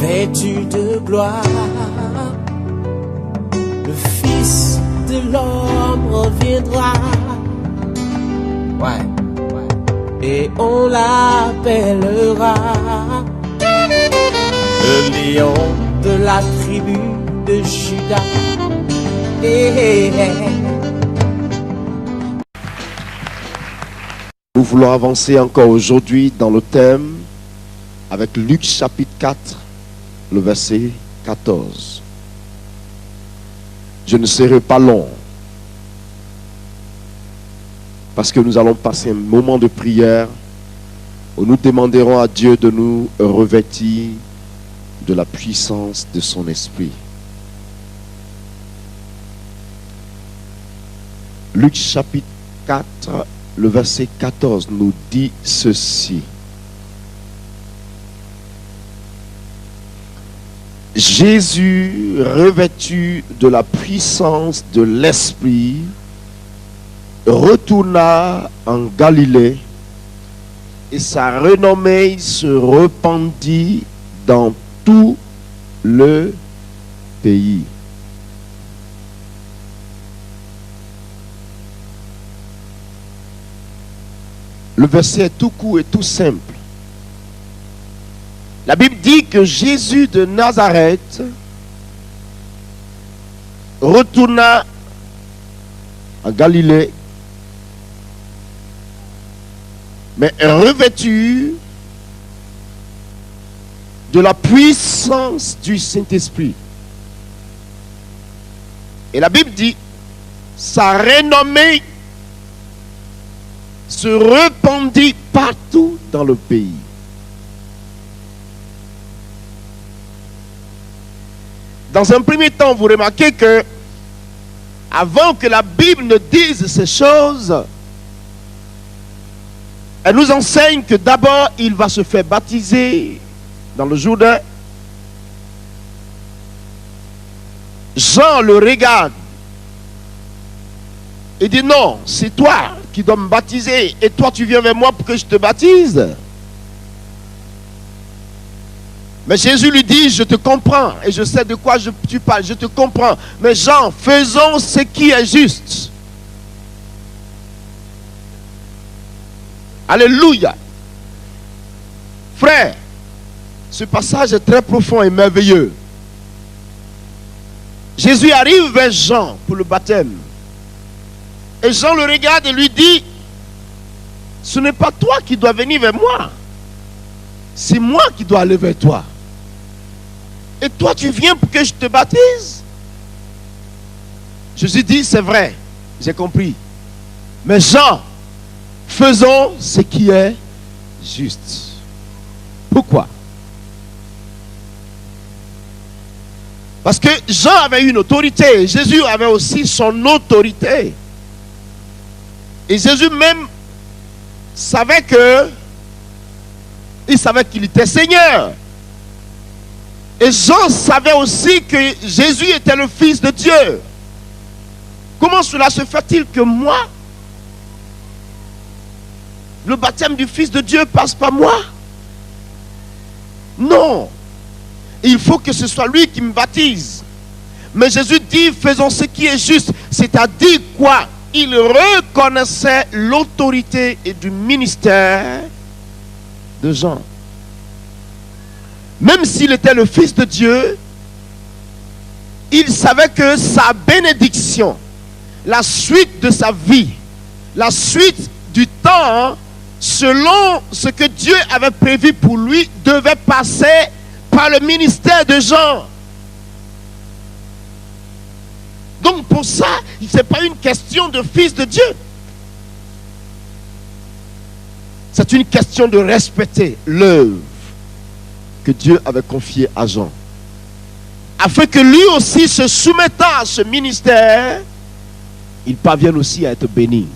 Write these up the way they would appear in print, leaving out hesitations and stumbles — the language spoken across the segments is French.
vêtu de gloire. Le Fils de l'homme reviendra. Ouais. Et on l'appellera le lion de la tribu de Juda. Nous voulons avancer encore aujourd'hui dans le thème avec Luc chapitre 4, le verset 14. Je ne serai pas long parce que nous allons passer un moment de prière où nous demanderons à Dieu de nous revêtir de la puissance de son esprit. Luc chapitre 4, le verset 14 nous dit ceci. Jésus, revêtu de la puissance de l'esprit, retourna en Galilée et sa renommée se répandit dans tout le pays. Le verset est tout court et tout simple. La Bible dit que Jésus de Nazareth retourna en Galilée, mais revêtu de la puissance du Saint-Esprit. Et la Bible dit, sa renommée se répandit partout dans le pays. Dans un premier temps, vous remarquez que avant que la Bible ne dise ces choses, elle nous enseigne que d'abord il va se faire baptiser dans le Jourdain. Jean le regarde et dit non, c'est toi qui dois me baptiser et toi tu viens vers moi pour que je te baptise. Mais Jésus lui dit, je te comprends et je sais de quoi tu parles, je te comprends. Mais Jean, faisons ce qui est juste. Alléluia. Frère, ce passage est très profond et merveilleux. Jésus arrive vers Jean pour le baptême. Et Jean le regarde et lui dit, ce n'est pas toi qui dois venir vers moi. C'est moi qui dois aller vers toi. Et toi, tu viens pour que je te baptise? Jésus dit, c'est vrai, j'ai compris. Mais Jean, faisons ce qui est juste. Pourquoi? Parce que Jean avait une autorité, Jésus avait aussi son autorité. Et Jésus même savait il savait qu'il était Seigneur. Et Jean savait aussi que Jésus était le Fils de Dieu. Comment cela se fait-il que moi, le baptême du Fils de Dieu passe par moi? Non. Il faut que ce soit lui qui me baptise. Mais Jésus dit, faisons ce qui est juste. C'est-à-dire quoi? Il reconnaissait l'autorité et du ministère de Jean. Même s'il était le Fils de Dieu, il savait que sa bénédiction, la suite de sa vie, la suite du temps, selon ce que Dieu avait prévu pour lui, devait passer par le ministère de Jean. Donc pour ça, ce n'est pas une question de Fils de Dieu. C'est une question de respecter l'œuvre que Dieu avait confiée à Jean. Afin que lui aussi, se soumettant à ce ministère, il parvienne aussi à être béni.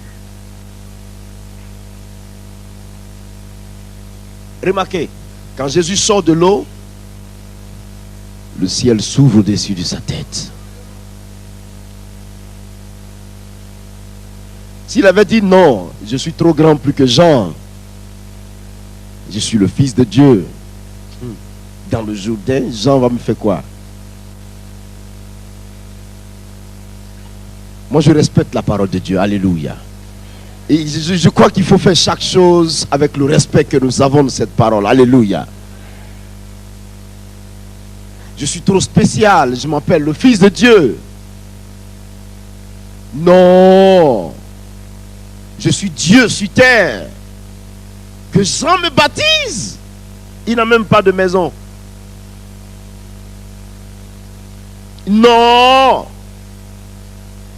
Remarquez, quand Jésus sort de l'eau, le ciel s'ouvre au-dessus de sa tête. S'il avait dit non, je suis trop grand plus que Jean, je suis le Fils de Dieu, dans le Jourdain, Jean va me faire quoi? Moi, je respecte la parole de Dieu. Alléluia. Et je crois qu'il faut faire chaque chose avec le respect que nous avons de cette parole. Alléluia. Je suis trop spécial. Je m'appelle le Fils de Dieu. Non. Je suis Dieu sur terre. Que Jean me baptise. Il n'a même pas de maison. Non.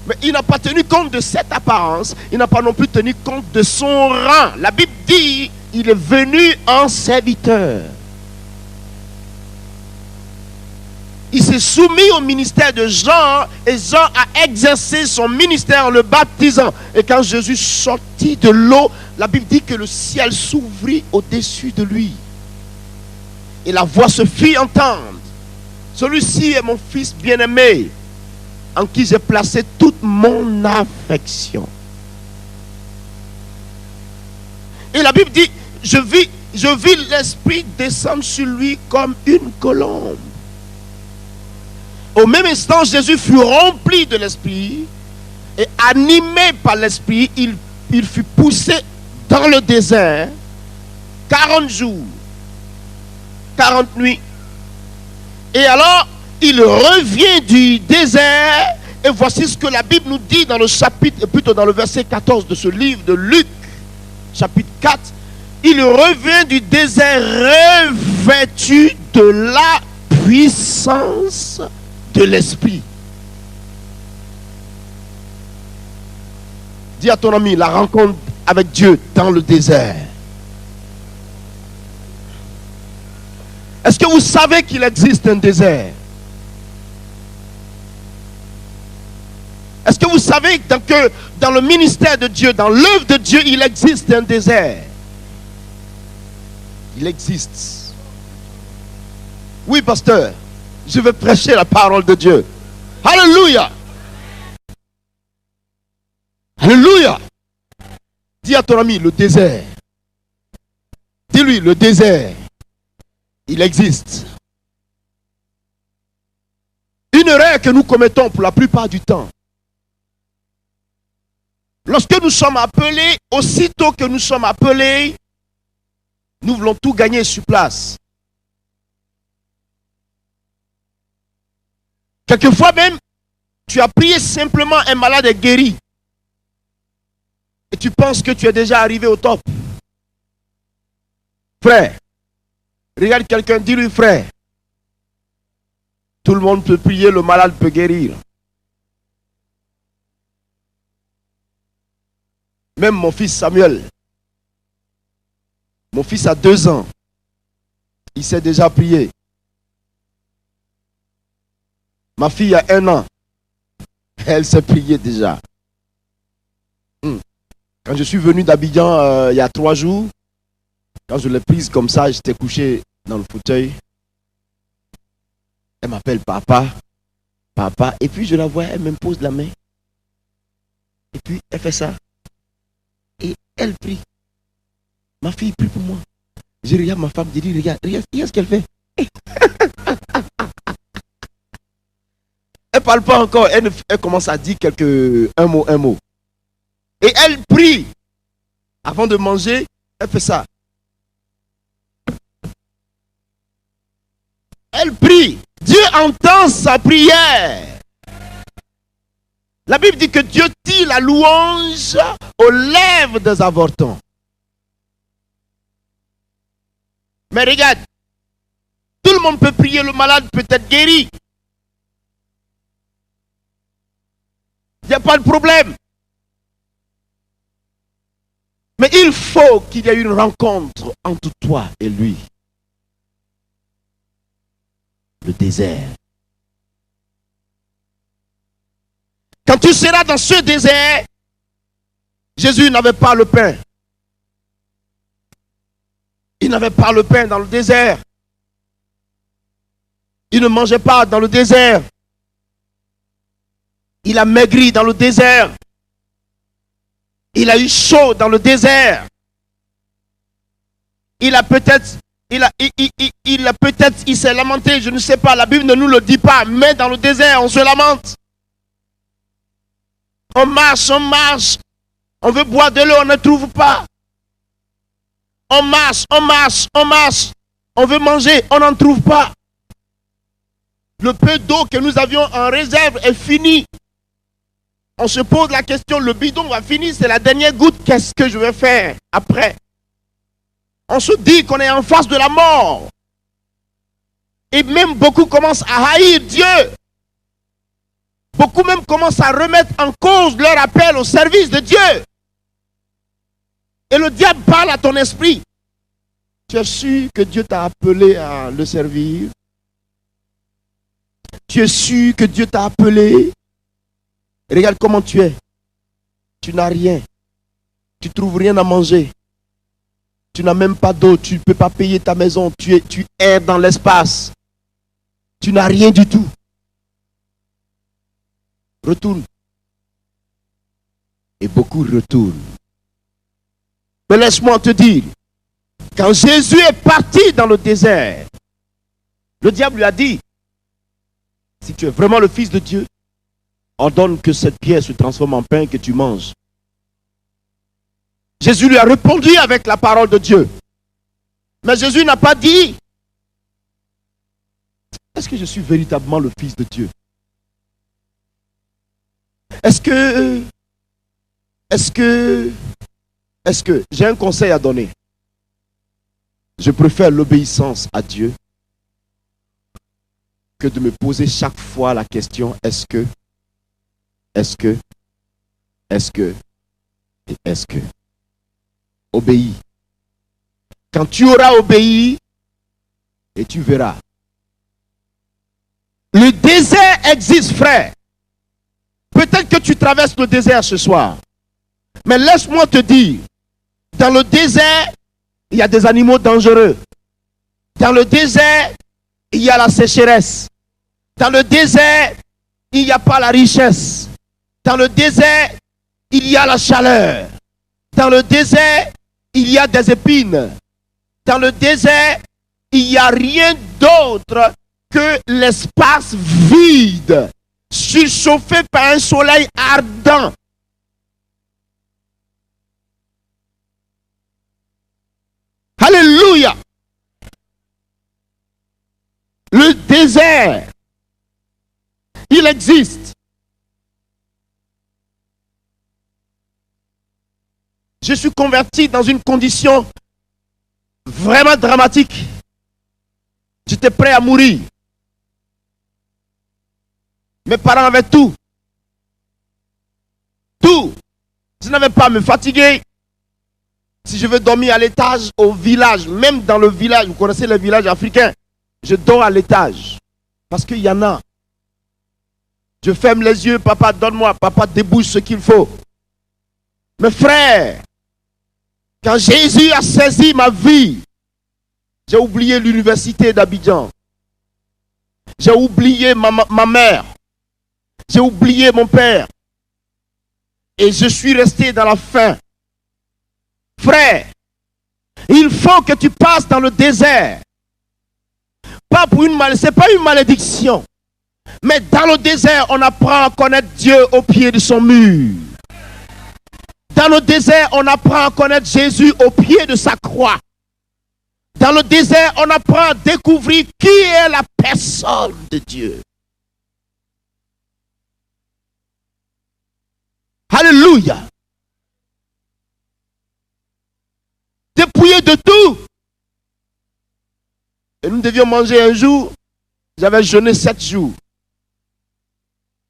Mais il n'a pas tenu compte de cette apparence. Il n'a pas non plus tenu compte de son rang. La Bible dit, il est venu en serviteur. Il s'est soumis au ministère de Jean et Jean a exercé son ministère en le baptisant. Et quand Jésus sortit de l'eau, la Bible dit que le ciel s'ouvrit au-dessus de lui. Et la voix se fit entendre. Celui-ci est mon fils bien-aimé, en qui j'ai placé toute mon affection. Et la Bible dit, je vis l'Esprit descendre sur lui comme une colombe. Au même instant, Jésus fut rempli de l'Esprit et animé par l'Esprit, il fut poussé dans le désert 40 jours, 40 nuits. Et alors, il revient du désert et voici ce que la Bible nous dit dans le chapitre, plutôt dans le verset 14 de ce livre de Luc, chapitre 4. Il revient du désert revêtu de la puissance de l'Esprit. Dis à ton ami, la rencontre avec Dieu dans le désert. Est-ce que vous savez qu'il existe un désert? Est-ce que vous savez que dans le ministère de Dieu, dans l'œuvre de Dieu, il existe un désert? Il existe. Oui, pasteur, je vais prêcher la parole de Dieu. Alléluia. Alléluia. Dis à ton ami, le désert. Dis-lui, le désert. Il existe. Une erreur que nous commettons pour la plupart du temps. Lorsque nous sommes appelés, aussitôt que nous sommes appelés, nous voulons tout gagner sur place. Quelquefois même, tu as prié simplement, un malade est guéri. Et tu penses que tu es déjà arrivé au top. Frère, regarde quelqu'un, dis-lui frère. Tout le monde peut prier, le malade peut guérir. Même mon fils Samuel. Mon fils a 2 ans. Il sait déjà prier. Ma fille a 1 an. Elle sait prier déjà. Quand je suis venu d'Abidjan il y a 3 jours, quand je l'ai prise comme ça, j'étais couché dans le fauteuil. Elle m'appelle papa. Papa. Et puis je la vois, elle me pose la main. Et puis elle fait ça. Et elle prie. Ma fille prie pour moi. Je regarde ma femme, je dis, regarde ce qu'elle fait. Elle ne parle pas encore. Elle commence à dire un mot. Et elle prie. Avant de manger, elle fait ça. Elle prie. Dieu entend sa prière. La Bible dit que Dieu dit la louange aux lèvres des avortants. Mais regarde, tout le monde peut prier, le malade peut être guéri. Il n'y a pas de problème. Mais il faut qu'il y ait une rencontre entre toi et lui. Le désert. Quand tu seras dans ce désert, Jésus n'avait pas le pain. Il n'avait pas le pain dans le désert. Il ne mangeait pas dans le désert. Il a maigri dans le désert. Il a eu chaud dans le désert. Il a peut-être il s'est lamenté, je ne sais pas, la Bible ne nous le dit pas, mais dans le désert, on se lamente. On marche, on veut boire de l'eau, on ne trouve pas. On marche, on veut manger, on n'en trouve pas. Le peu d'eau que nous avions en réserve est fini. On se pose la question, le bidon va finir, c'est la dernière goutte, qu'est-ce que je vais faire après? On se dit qu'on est en face de la mort. Et même beaucoup commencent à haïr Dieu. Beaucoup même commencent à remettre en cause leur appel au service de Dieu. Et le diable parle à ton esprit. Tu es sûr que Dieu t'a appelé à le servir? Tu es sûr que Dieu t'a appelé? Regarde comment tu es. Tu n'as rien. Tu ne trouves rien à manger. Tu n'as même pas d'eau. Tu ne peux pas payer ta maison. Tu erres dans l'espace. Tu n'as rien du tout. Retourne. Et beaucoup retournent. Mais laisse-moi te dire, quand Jésus est parti dans le désert, le diable lui a dit, si tu es vraiment le Fils de Dieu, ordonne que cette pierre se transforme en pain que tu manges. Jésus lui a répondu avec la parole de Dieu. Mais Jésus n'a pas dit, est-ce que je suis véritablement le Fils de Dieu? Est-ce que j'ai un conseil à donner? Je préfère l'obéissance à Dieu que de me poser chaque fois la question est-ce que. Obéis. Quand tu auras obéi, et tu verras. Le désert existe, frère. Peut-être que tu traverses le désert ce soir. Mais laisse-moi te dire, dans le désert, il y a des animaux dangereux. Dans le désert, il y a la sécheresse. Dans le désert, il n'y a pas la richesse. Dans le désert, il y a la chaleur. Dans le désert, il y a des épines. Dans le désert, il n'y a rien d'autre que l'espace vide, surchauffé par un soleil ardent. Alléluia. Le désert, il existe. Je suis converti dans une condition vraiment dramatique. J'étais prêt à mourir. Mes parents avaient tout. Tout. Je n'avais pas à me fatiguer. Si je veux dormir à l'étage, au village, même dans le village, vous connaissez les villages africains, je dors à l'étage. Parce qu'il y en a. Je ferme les yeux, papa, donne-moi, papa, débouche ce qu'il faut. Mes frères, quand Jésus a saisi ma vie, j'ai oublié l'université d'Abidjan. J'ai oublié ma mère. J'ai oublié mon père. Et je suis resté dans la faim. Frère, il faut que tu passes dans le désert. Pas pour c'est pas une malédiction. Mais dans le désert, on apprend à connaître Dieu au pied de son mur. Dans le désert, on apprend à connaître Jésus au pied de sa croix. Dans le désert, on apprend à découvrir qui est la personne de Dieu. Alléluia. Dépouillé de tout. Et nous devions manger un jour. J'avais jeûné 7 jours.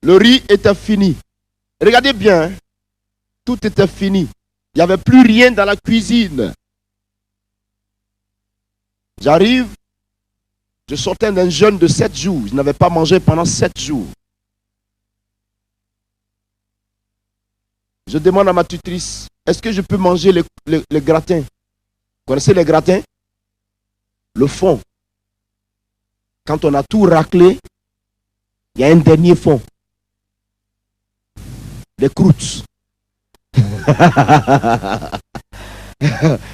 Le riz était fini. Regardez bien. Hein? Tout était fini. Il n'y avait plus rien dans la cuisine. J'arrive. Je sortais d'un jeûne de 7 jours. Je n'avais pas mangé pendant 7 jours. Je demande à ma tutrice, est-ce que je peux manger les gratins? Vous connaissez les gratins? Le fond. Quand on a tout raclé, il y a un dernier fond. Les croûtes.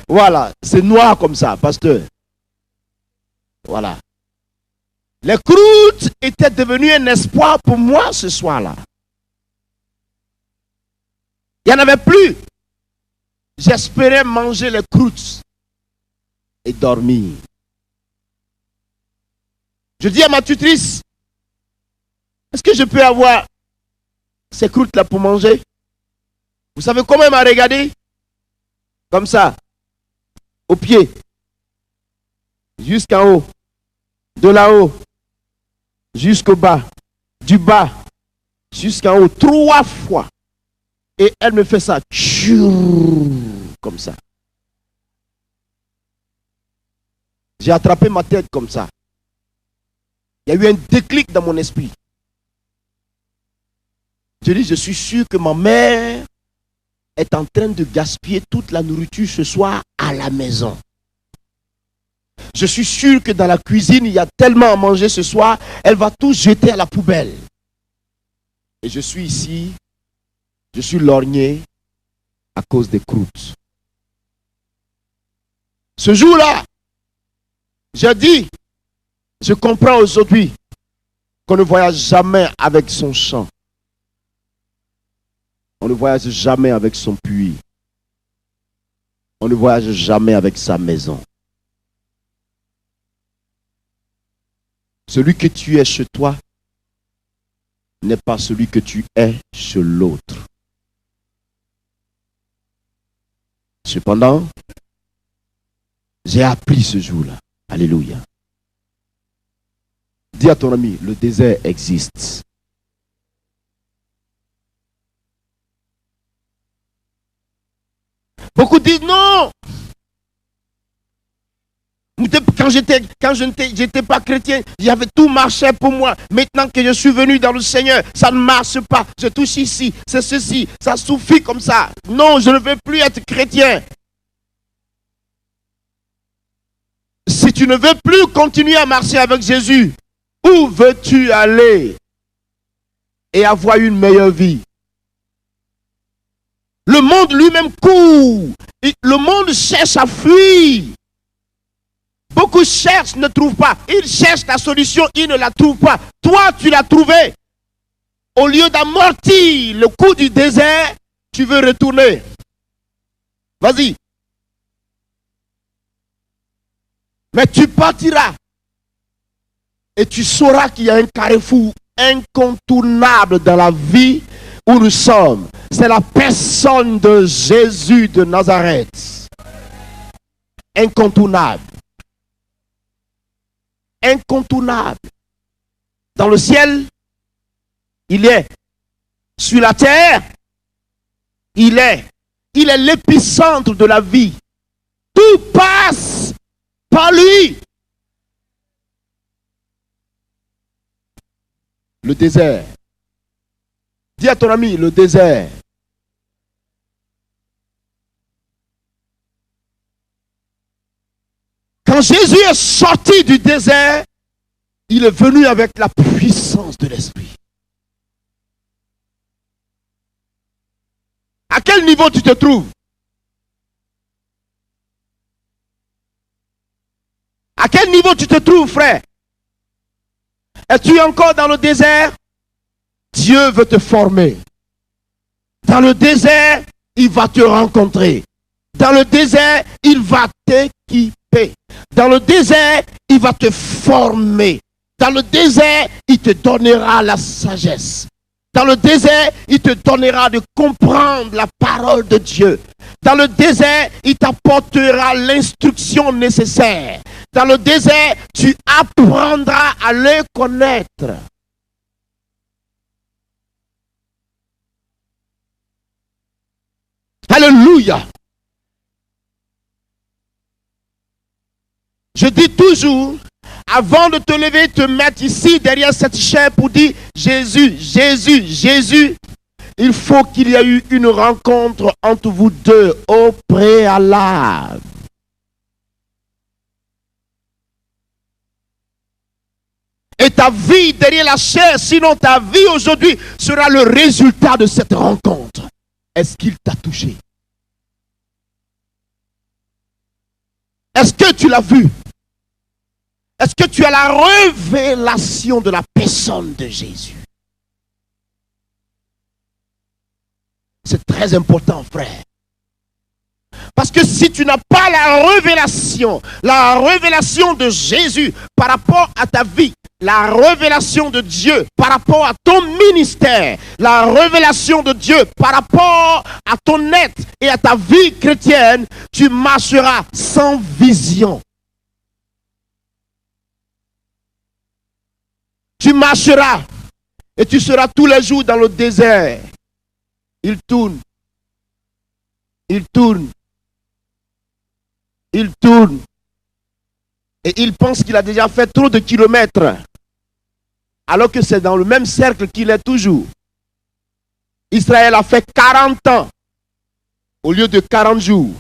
Voilà, c'est noir comme ça, pasteur. Voilà. Les croûtes étaient devenues un espoir pour moi ce soir-là. Il n'y en avait plus. J'espérais manger les croûtes et dormir. Je dis à ma tutrice, est-ce que je peux avoir ces croûtes-là pour manger? Vous savez comment elle m'a regardé? Comme ça, au pied, jusqu'en haut, de là-haut, jusqu'au bas, du bas, jusqu'en haut, 3 fois. Et elle me fait ça, comme ça. J'ai attrapé ma tête comme ça. Il y a eu un déclic dans mon esprit. Je dis, je suis sûr que ma mère est en train de gaspiller toute la nourriture ce soir à la maison. Je suis sûr que dans la cuisine, il y a tellement à manger ce soir, elle va tout jeter à la poubelle. Et je suis ici, je suis lorgné à cause des croûtes. Ce jour-là, j'ai dit, je comprends aujourd'hui qu'on ne voyage jamais avec son champ. On ne voyage jamais avec son puits. On ne voyage jamais avec sa maison. Celui que tu es chez toi n'est pas celui que tu es chez l'autre. Cependant, j'ai appris ce jour-là. Alléluia. Dis à ton ami, le désert existe. Beaucoup disent non. Quand je n'étais pas chrétien, j'avais tout marché pour moi. Maintenant que je suis venu dans le Seigneur, ça ne marche pas. Je touche ici, c'est ceci, ça suffit comme ça. Non, je ne veux plus être chrétien. Si tu ne veux plus continuer à marcher avec Jésus, où veux-tu aller et avoir une meilleure vie? Le monde lui-même court. Le monde cherche à fuir. Beaucoup cherchent, ne trouvent pas. Ils cherchent la solution, ils ne la trouvent pas. Toi, tu l'as trouvée. Au lieu d'amortir le coup du désert, tu veux retourner. Vas-y. Mais tu partiras. Et tu sauras qu'il y a un carrefour incontournable dans la vie où nous sommes. C'est la personne de Jésus de Nazareth. Incontournable. Incontournable. Dans le ciel, il est. Sur la terre, il est. Il est l'épicentre de la vie. Tout passe par lui. Le désert. Dis à ton ami, le désert. Quand Jésus est sorti du désert, il est venu avec la puissance de l'Esprit. À quel niveau tu te trouves? À quel niveau tu te trouves, frère? Es-tu encore dans le désert? Dieu veut te former. Dans le désert, il va te rencontrer. Dans le désert, il va t'équiper. Dans le désert, il va te former. Dans le désert, il te donnera la sagesse. Dans le désert, il te donnera de comprendre la parole de Dieu. Dans le désert, il t'apportera l'instruction nécessaire. Dans le désert, tu apprendras à le connaître. Alléluia. Je dis toujours, avant de te lever, te mettre ici derrière cette chaire pour dire Jésus, Jésus, Jésus, il faut qu'il y ait eu une rencontre entre vous deux au préalable. Et ta vie derrière la chair, sinon ta vie aujourd'hui sera le résultat de cette rencontre. Est-ce qu'il t'a touché? Est-ce que tu l'as vu? Est-ce que tu as la révélation de la personne de Jésus? C'est très important, frère. Parce que si tu n'as pas la révélation de Jésus par rapport à ta vie, la révélation de Dieu par rapport à ton ministère, la révélation de Dieu par rapport à ton être et à ta vie chrétienne, tu marcheras sans vision. Tu marcheras et tu seras tous les jours dans le désert. Il tourne. Il tourne. Il tourne. Et il pense qu'il a déjà fait trop de kilomètres. Alors que c'est dans le même cercle qu'il est toujours. Israël a fait 40 ans au lieu de 40 jours.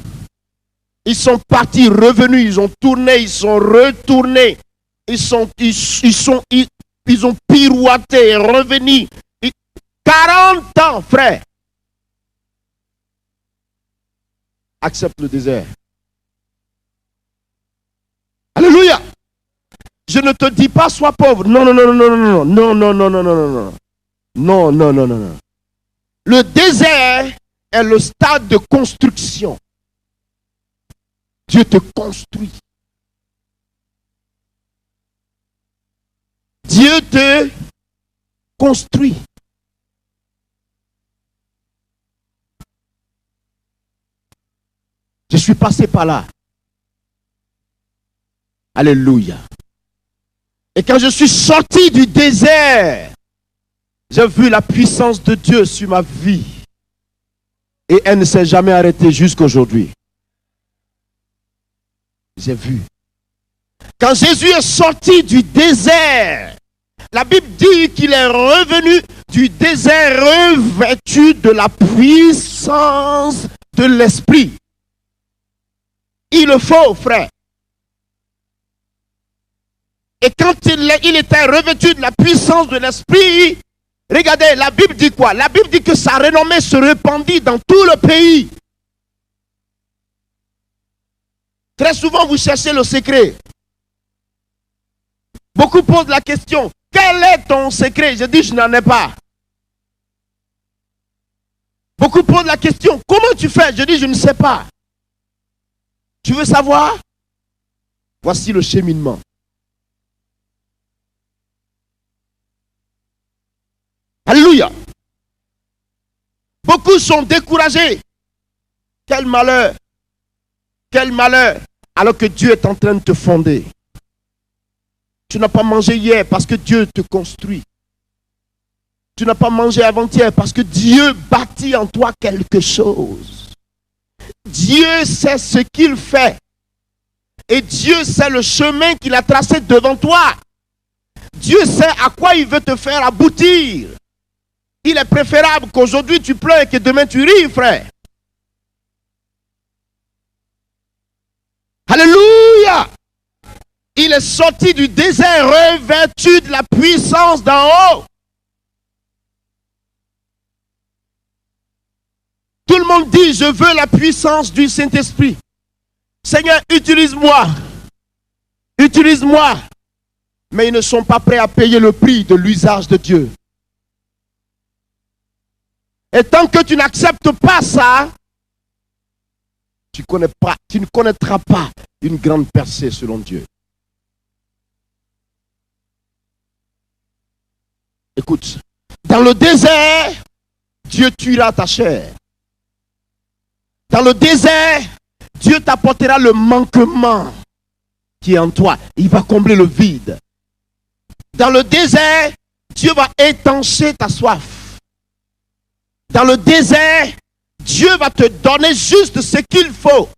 Ils sont partis, revenus, ils ont tourné, ils sont retournés. Ils ont pirouetté et revenu. 40 ans, frère. Accepte le désert. Alléluia. Je ne te dis pas sois pauvre. Non, non, non, non, non, non, non, non, non, non, non, non. Non, non, non, non, non. Le désert est le stade de construction. Dieu te construit. Dieu te construit. Je suis passé par là. Alléluia. Et quand je suis sorti du désert, j'ai vu la puissance de Dieu sur ma vie. Et elle ne s'est jamais arrêtée jusqu'à aujourd'hui. J'ai vu. Quand Jésus est sorti du désert, la Bible dit qu'il est revenu du désert revêtu de la puissance de l'Esprit. Il le faut, frère. Et quand il était revêtu de la puissance de l'Esprit, regardez, la Bible dit quoi? La Bible dit que sa renommée se répandit dans tout le pays. Très souvent, vous cherchez le secret. Beaucoup posent la question, quel est ton secret? Je dis, je n'en ai pas. Beaucoup posent la question, comment tu fais? Je dis, je ne sais pas. Tu veux savoir? Voici le cheminement. Alléluia. Beaucoup sont découragés. Quel malheur. Quel malheur. Alors que Dieu est en train de te fonder. Tu n'as pas mangé hier parce que Dieu te construit. Tu n'as pas mangé avant-hier parce que Dieu bâtit en toi quelque chose. Dieu sait ce qu'il fait. Et Dieu sait le chemin qu'il a tracé devant toi. Dieu sait à quoi il veut te faire aboutir. Il est préférable qu'aujourd'hui tu pleures et que demain tu ris, frère. Alléluia. Il est sorti du désert revêtu de la puissance d'en haut. Tout le monde dit, je veux la puissance du Saint-Esprit. Seigneur, utilise-moi. Utilise-moi. Mais ils ne sont pas prêts à payer le prix de l'usage de Dieu. Et tant que tu n'acceptes pas ça, tu ne connaîtras pas une grande percée selon Dieu. Écoute, dans le désert, Dieu tuera ta chair. Dans le désert, Dieu t'apportera le manquement qui est en toi. Il va combler le vide. Dans le désert, Dieu va étancher ta soif. Dans le désert, Dieu va te donner juste ce qu'il faut.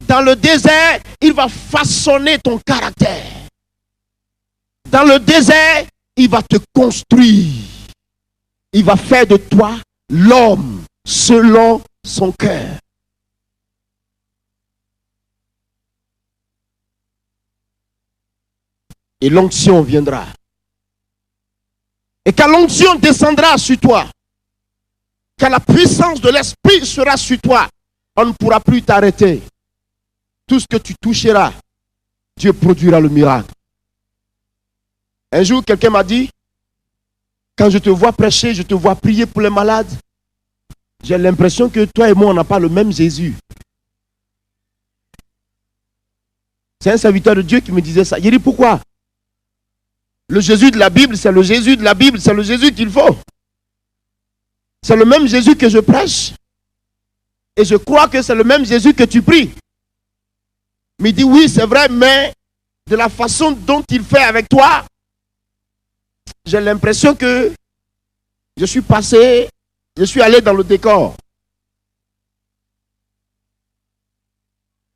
Dans le désert, il va façonner ton caractère. Dans le désert, il va te construire. Il va faire de toi l'homme selon son cœur. Et l'onction viendra. Et quand l'onction descendra sur toi, quand la puissance de l'Esprit sera sur toi, on ne pourra plus t'arrêter. Tout ce que tu toucheras Dieu produira le miracle. Un jour, quelqu'un m'a dit, quand je te vois prêcher, je te vois prier pour les malades, j'ai l'impression que toi et moi, on n'a pas le même Jésus. C'est un serviteur de Dieu qui me disait ça. Il dit pourquoi? Le Jésus de la Bible, c'est le Jésus de la Bible, c'est le Jésus qu'il faut. C'est le même Jésus que je prêche. Et je crois que c'est le même Jésus que tu pries. Mais il dit oui, c'est vrai, mais de la façon dont il fait avec toi, j'ai l'impression que je suis allé dans le décor.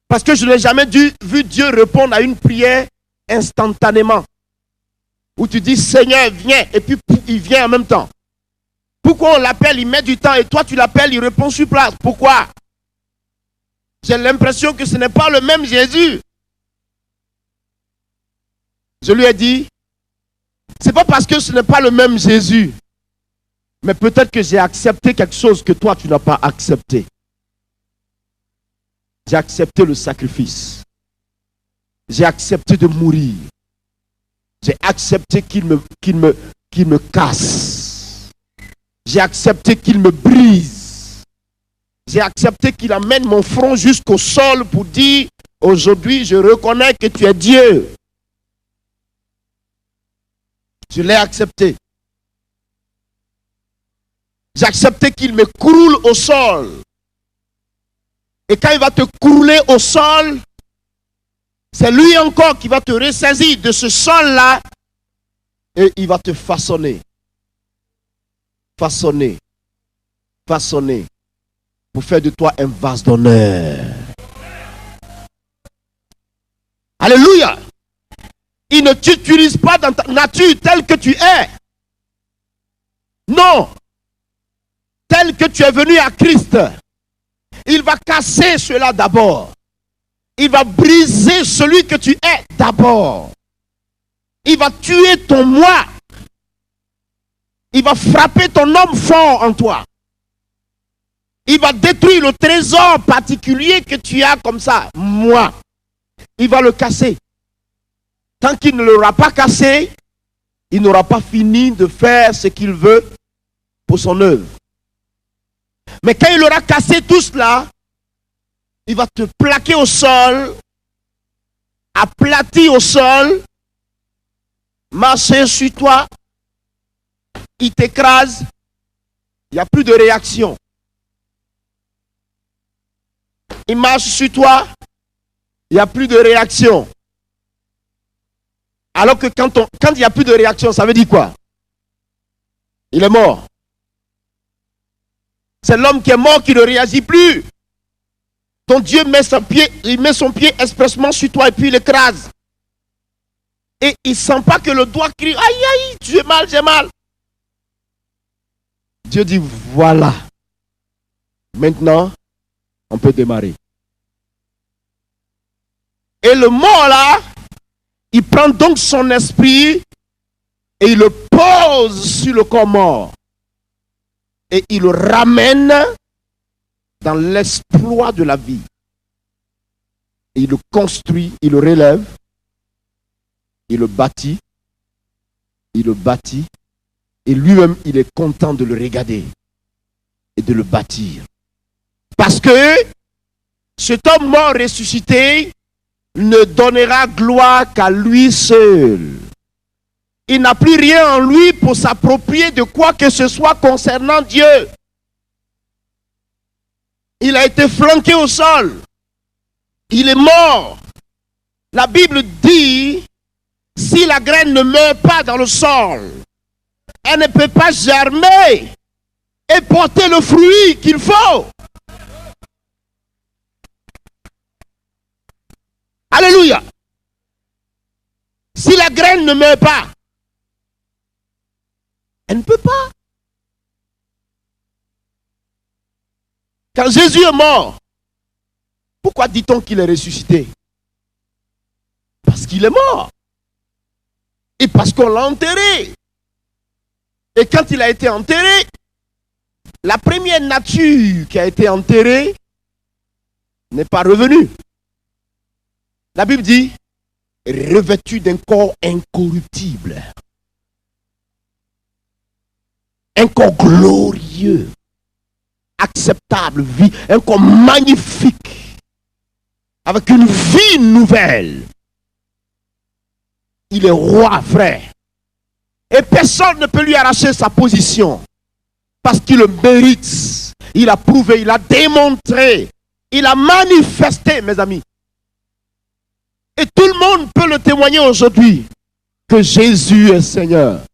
Parce que je n'ai jamais vu Dieu répondre à une prière instantanément. Où tu dis Seigneur, viens, et puis il vient en même temps. Pourquoi on l'appelle, il met du temps, et toi tu l'appelles, il répond sur place. Pourquoi? J'ai l'impression que ce n'est pas le même Jésus. Je lui ai dit, c'est pas parce que ce n'est pas le même Jésus, mais peut-être que j'ai accepté quelque chose que toi tu n'as pas accepté. J'ai accepté le sacrifice. J'ai accepté de mourir. J'ai accepté qu'il me casse. J'ai accepté qu'il me brise. J'ai accepté qu'il amène mon front jusqu'au sol pour dire, aujourd'hui je reconnais que tu es Dieu. Je l'ai accepté. J'ai accepté qu'il me croule au sol. Et quand il va te crouler au sol, c'est lui encore qui va te ressaisir de ce sol-là et il va te façonner. Façonner. Façonner. Pour faire de toi un vase d'honneur. Alléluia. Il ne t'utilise pas dans ta nature telle que tu es. Non. Tel que tu es venu à Christ. Il va casser cela d'abord. Il va briser celui que tu es d'abord. Il va tuer ton moi. Il va frapper ton homme fort en toi. Il va détruire le trésor particulier que tu as comme ça, moi. Il va le casser. Tant qu'il ne l'aura pas cassé, il n'aura pas fini de faire ce qu'il veut pour son œuvre. Mais quand il aura cassé tout cela, il va te plaquer au sol, aplati au sol, marcher sur toi, il t'écrase, il n'y a plus de réaction. Il marche sur toi, il n'y a plus de réaction. Alors que quand il n'y a plus de réaction, ça veut dire quoi? Il est mort. C'est l'homme qui est mort qui ne réagit plus. Ton Dieu met son pied expressement sur toi et puis il écrase. Et il ne sent pas que le doigt crie, aïe aïe, j'ai mal, j'ai mal. Dieu dit, voilà. Maintenant, on peut démarrer. Et le mort là, il prend donc son esprit et il le pose sur le corps mort. Et il le ramène dans l'exploit de la vie. Et il le construit, il le relève, il le bâtit, et lui-même, il est content de le regarder et de le bâtir. Parce que cet homme mort ressuscité ne donnera gloire qu'à lui seul. Il n'a plus rien en lui pour s'approprier de quoi que ce soit concernant Dieu. Il a été flanqué au sol. Il est mort. La Bible dit, si la graine ne meurt pas dans le sol, elle ne peut pas germer et porter le fruit qu'il faut. Alléluia. Si la graine ne meurt pas, elle ne peut pas. Quand Jésus est mort, pourquoi dit-on qu'il est ressuscité? Parce qu'il est mort. Et parce qu'on l'a enterré. Et quand il a été enterré, la première nature qui a été enterrée n'est pas revenue. La Bible dit, revêtu d'un corps incorruptible, un corps glorieux, acceptable, un corps magnifique, avec une vie nouvelle. Il est roi, frère. Et personne ne peut lui arracher sa position. Parce qu'il le mérite. Il a prouvé, il a démontré, il a manifesté, mes amis. Et tout le monde peut le témoigner aujourd'hui que Jésus est Seigneur.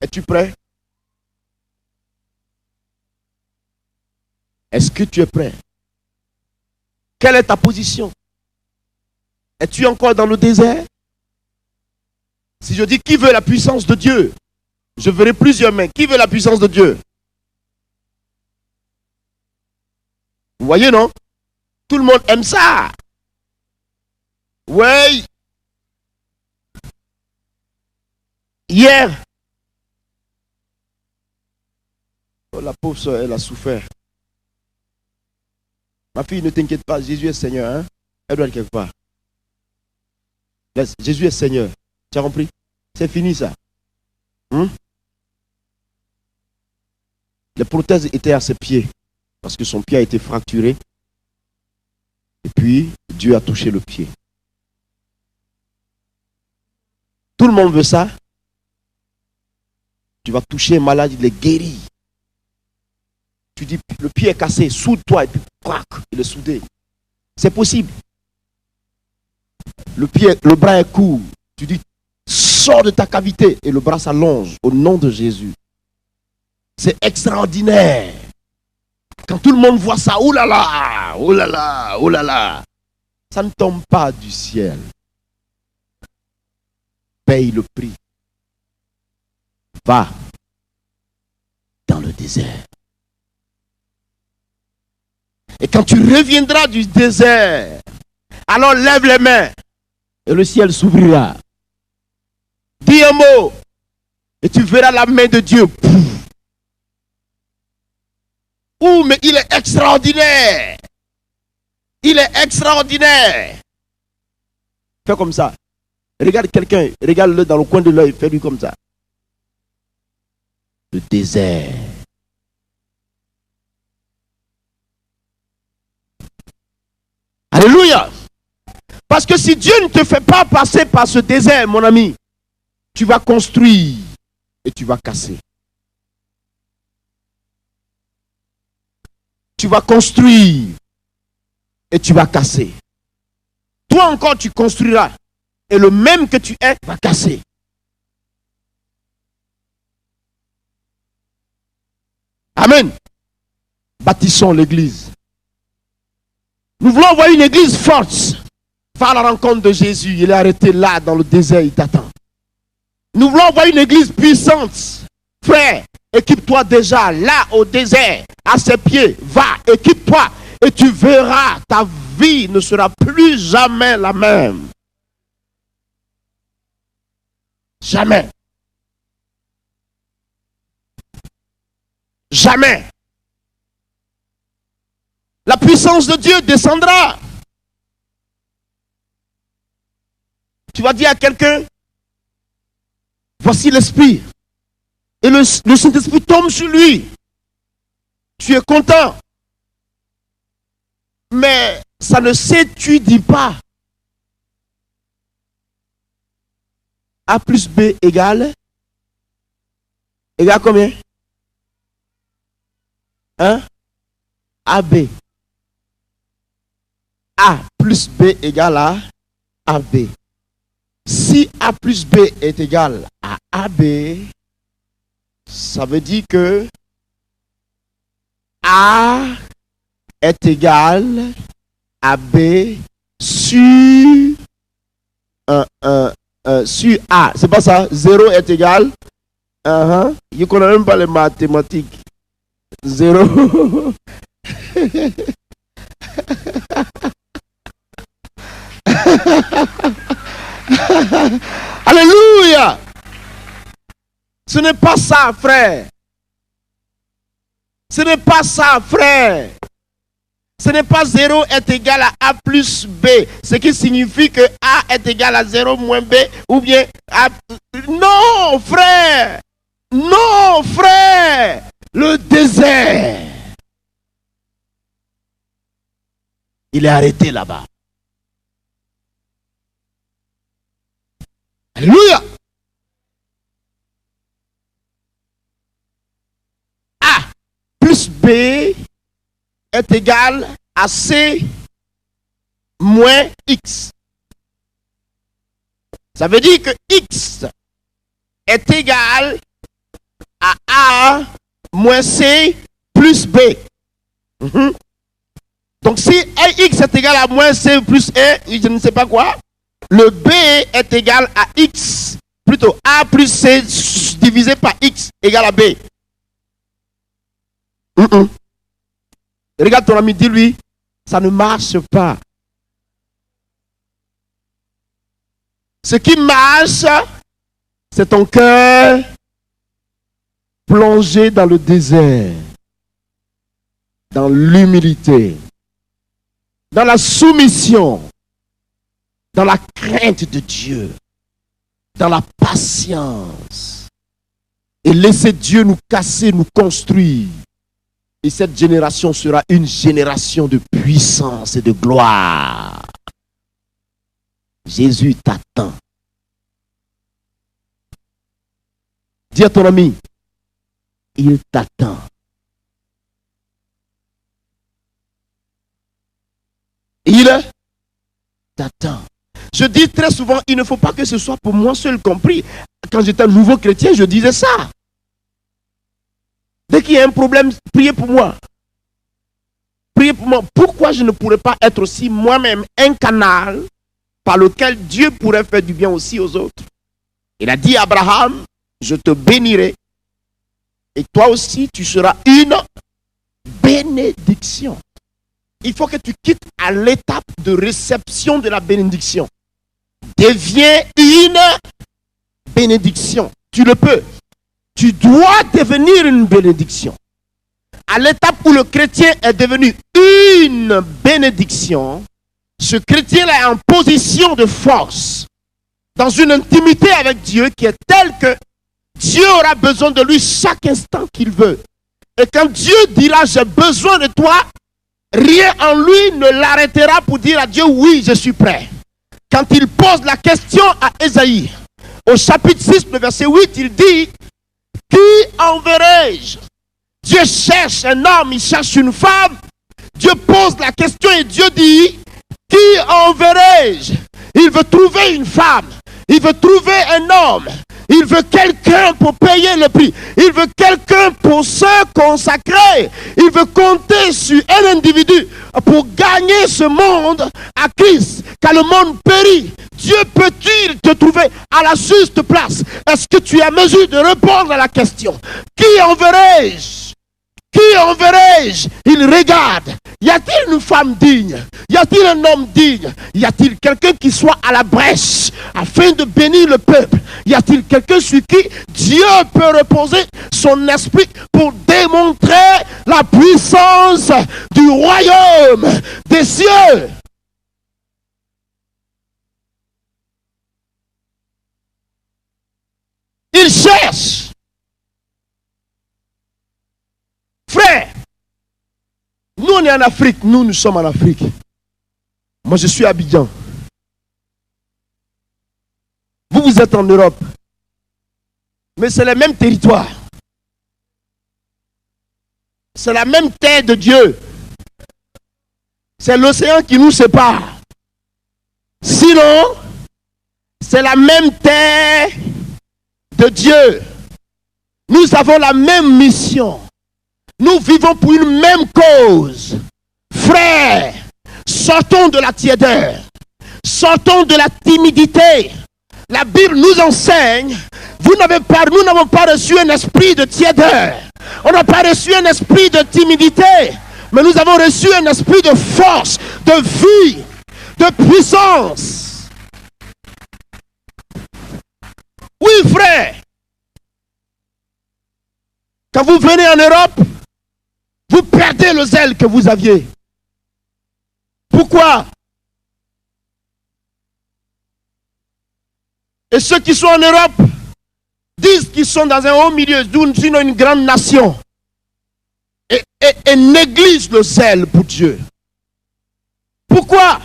Es-tu prêt? Est-ce que tu es prêt? Quelle est ta position? Es-tu encore dans le désert? Si je dis qui veut la puissance de Dieu, je verrai plusieurs mains. Qui veut la puissance de Dieu? Vous voyez, non? Tout le monde aime ça. Oui. Hier, oh, la pauvre soeur, elle a souffert. Ma fille, ne t'inquiète pas, Jésus est Seigneur. Hein? Elle doit être quelque part. Laisse, Jésus est Seigneur. Tu as compris? C'est fini ça. Les prothèses étaient à ses pieds parce que son pied a été fracturé. Et puis, Dieu a touché le pied. Tout le monde veut ça. Tu vas toucher un malade, il est guéri. Tu dis, le pied est cassé, soude-toi et puis crac, il est soudé. C'est possible. Le bras est court. Tu dis, sors de ta cavité et le bras s'allonge au nom de Jésus. C'est extraordinaire. Quand tout le monde voit ça, oh là là, oh là là, oh là là. Ça ne tombe pas du ciel. Paye le prix. Va dans le désert. Et quand tu reviendras du désert, alors lève les mains et le ciel s'ouvrira. Dis un mot et tu verras la main de Dieu. Ouh, mais il est extraordinaire. Il est extraordinaire. Fais comme ça. Regarde quelqu'un, regarde-le dans le coin de l'œil, fais-lui comme ça. Le désert. Alléluia. Parce que si Dieu ne te fait pas passer par ce désert, mon ami, tu vas construire et tu vas casser. Tu vas construire et tu vas casser. Toi encore tu construiras et le même que tu es va casser. Amen. Bâtissons l'église. Nous voulons voir une église forte. Va à la rencontre de Jésus. Il est arrêté là dans le désert, il t'attend. Nous voulons voir une église puissante. Frère, équipe-toi déjà là au désert, à ses pieds. Va, équipe-toi et tu verras, ta vie ne sera plus jamais la même. Jamais. Jamais. La puissance de Dieu descendra. Tu vas dire à quelqu'un, voici l'Esprit. Et le Saint-Esprit tombe sur lui. Tu es content. Mais ça ne s'étudie pas. A plus B égale combien? Hein? AB. A plus B égale à AB. Si A plus B est égal à AB, ça veut dire que A est égal à B sur sur A. C'est pas ça? 0 est égal. Je ne connais même pas les mathématiques. 0. Alléluia. Ce n'est pas ça, frère. Ce n'est pas ça, frère. Ce n'est pas 0 est égal à A plus B. Ce qui signifie que A est égal à 0 moins B. Ou bien A... Non, frère. Non, frère. Le désert. Il est arrêté là-bas. Alléluia. A plus B est égal à C moins X. Ça veut dire que X est égal à A moins C plus B. Donc si X est égal à moins C plus E, je ne sais pas quoi, le B est égal à X, plutôt A plus C divisé par X égale à B. Regarde ton ami, dis-lui, ça ne marche pas. Ce qui marche, c'est ton cœur plongé dans le désert, dans l'humilité, dans la soumission, dans la crainte de Dieu, dans la patience. Et laisser Dieu nous casser, nous construire. Et cette génération sera une génération de puissance et de gloire. Jésus t'attend. Dis à ton ami, il t'attend. Il t'attend. Je dis très souvent, il ne faut pas que ce soit pour moi seul compris. Quand j'étais un nouveau chrétien, je disais ça. Dès qu'il y a un problème, priez pour moi. Priez pour moi. Pourquoi je ne pourrais pas être aussi moi-même un canal par lequel Dieu pourrait faire du bien aussi aux autres? Il a dit à Abraham, je te bénirai. Et toi aussi, tu seras une bénédiction. Il faut que tu quittes à l'étape de réception de la bénédiction. Deviens une bénédiction. Tu le peux. Tu dois devenir une bénédiction. À l'étape où le chrétien est devenu une bénédiction, ce chrétien-là est en position de force, dans une intimité avec Dieu qui est telle que Dieu aura besoin de lui chaque instant qu'il veut. Et quand Dieu dira j'ai besoin de toi, rien en lui ne l'arrêtera pour dire à Dieu oui, je suis prêt. Quand il pose la question à Ésaïe, au chapitre 6, le verset 8, il dit qui enverrai-je? Dieu cherche un homme, il cherche une femme. Dieu pose la question et Dieu dit qui enverrai-je? Il veut trouver une femme, il veut trouver un homme, il veut quelqu'un pour payer le prix, il veut quelqu'un pour se consacrer, il veut compter sur un individu pour gagner ce monde à Christ, car le monde périt. Dieu peut-il te trouver à la juste place? Est-ce que tu es à mesure de répondre à la question? Qui enverrai-je? Qui enverrai-je? Il regarde. Y a-t-il une femme digne? Y a-t-il un homme digne? Y a-t-il quelqu'un qui soit à la brèche afin de bénir le peuple? Y a-t-il quelqu'un sur qui Dieu peut reposer son esprit pour démontrer la puissance du royaume des cieux? Il cherche. Frère, nous on est en Afrique, nous sommes en Afrique. Moi je suis à Abidjan. Vous êtes en Europe. Mais c'est le même territoire. C'est la même terre de Dieu. C'est l'océan qui nous sépare. Sinon, c'est la même terre de Dieu. Nous avons la même mission. Nous vivons pour une même cause. Frères, sortons de la tiédeur. Sortons de la timidité. La Bible nous enseigne, nous n'avons pas reçu un esprit de tiédeur. On n'a pas reçu un esprit de timidité. Mais nous avons reçu un esprit de force, de vie, de puissance. Oui, frère. Quand vous venez en Europe, vous perdez le zèle que vous aviez. Pourquoi? Et ceux qui sont en Europe disent qu'ils sont dans un haut milieu, sinon une grande nation. Et négligent le zèle pour Dieu. Pourquoi?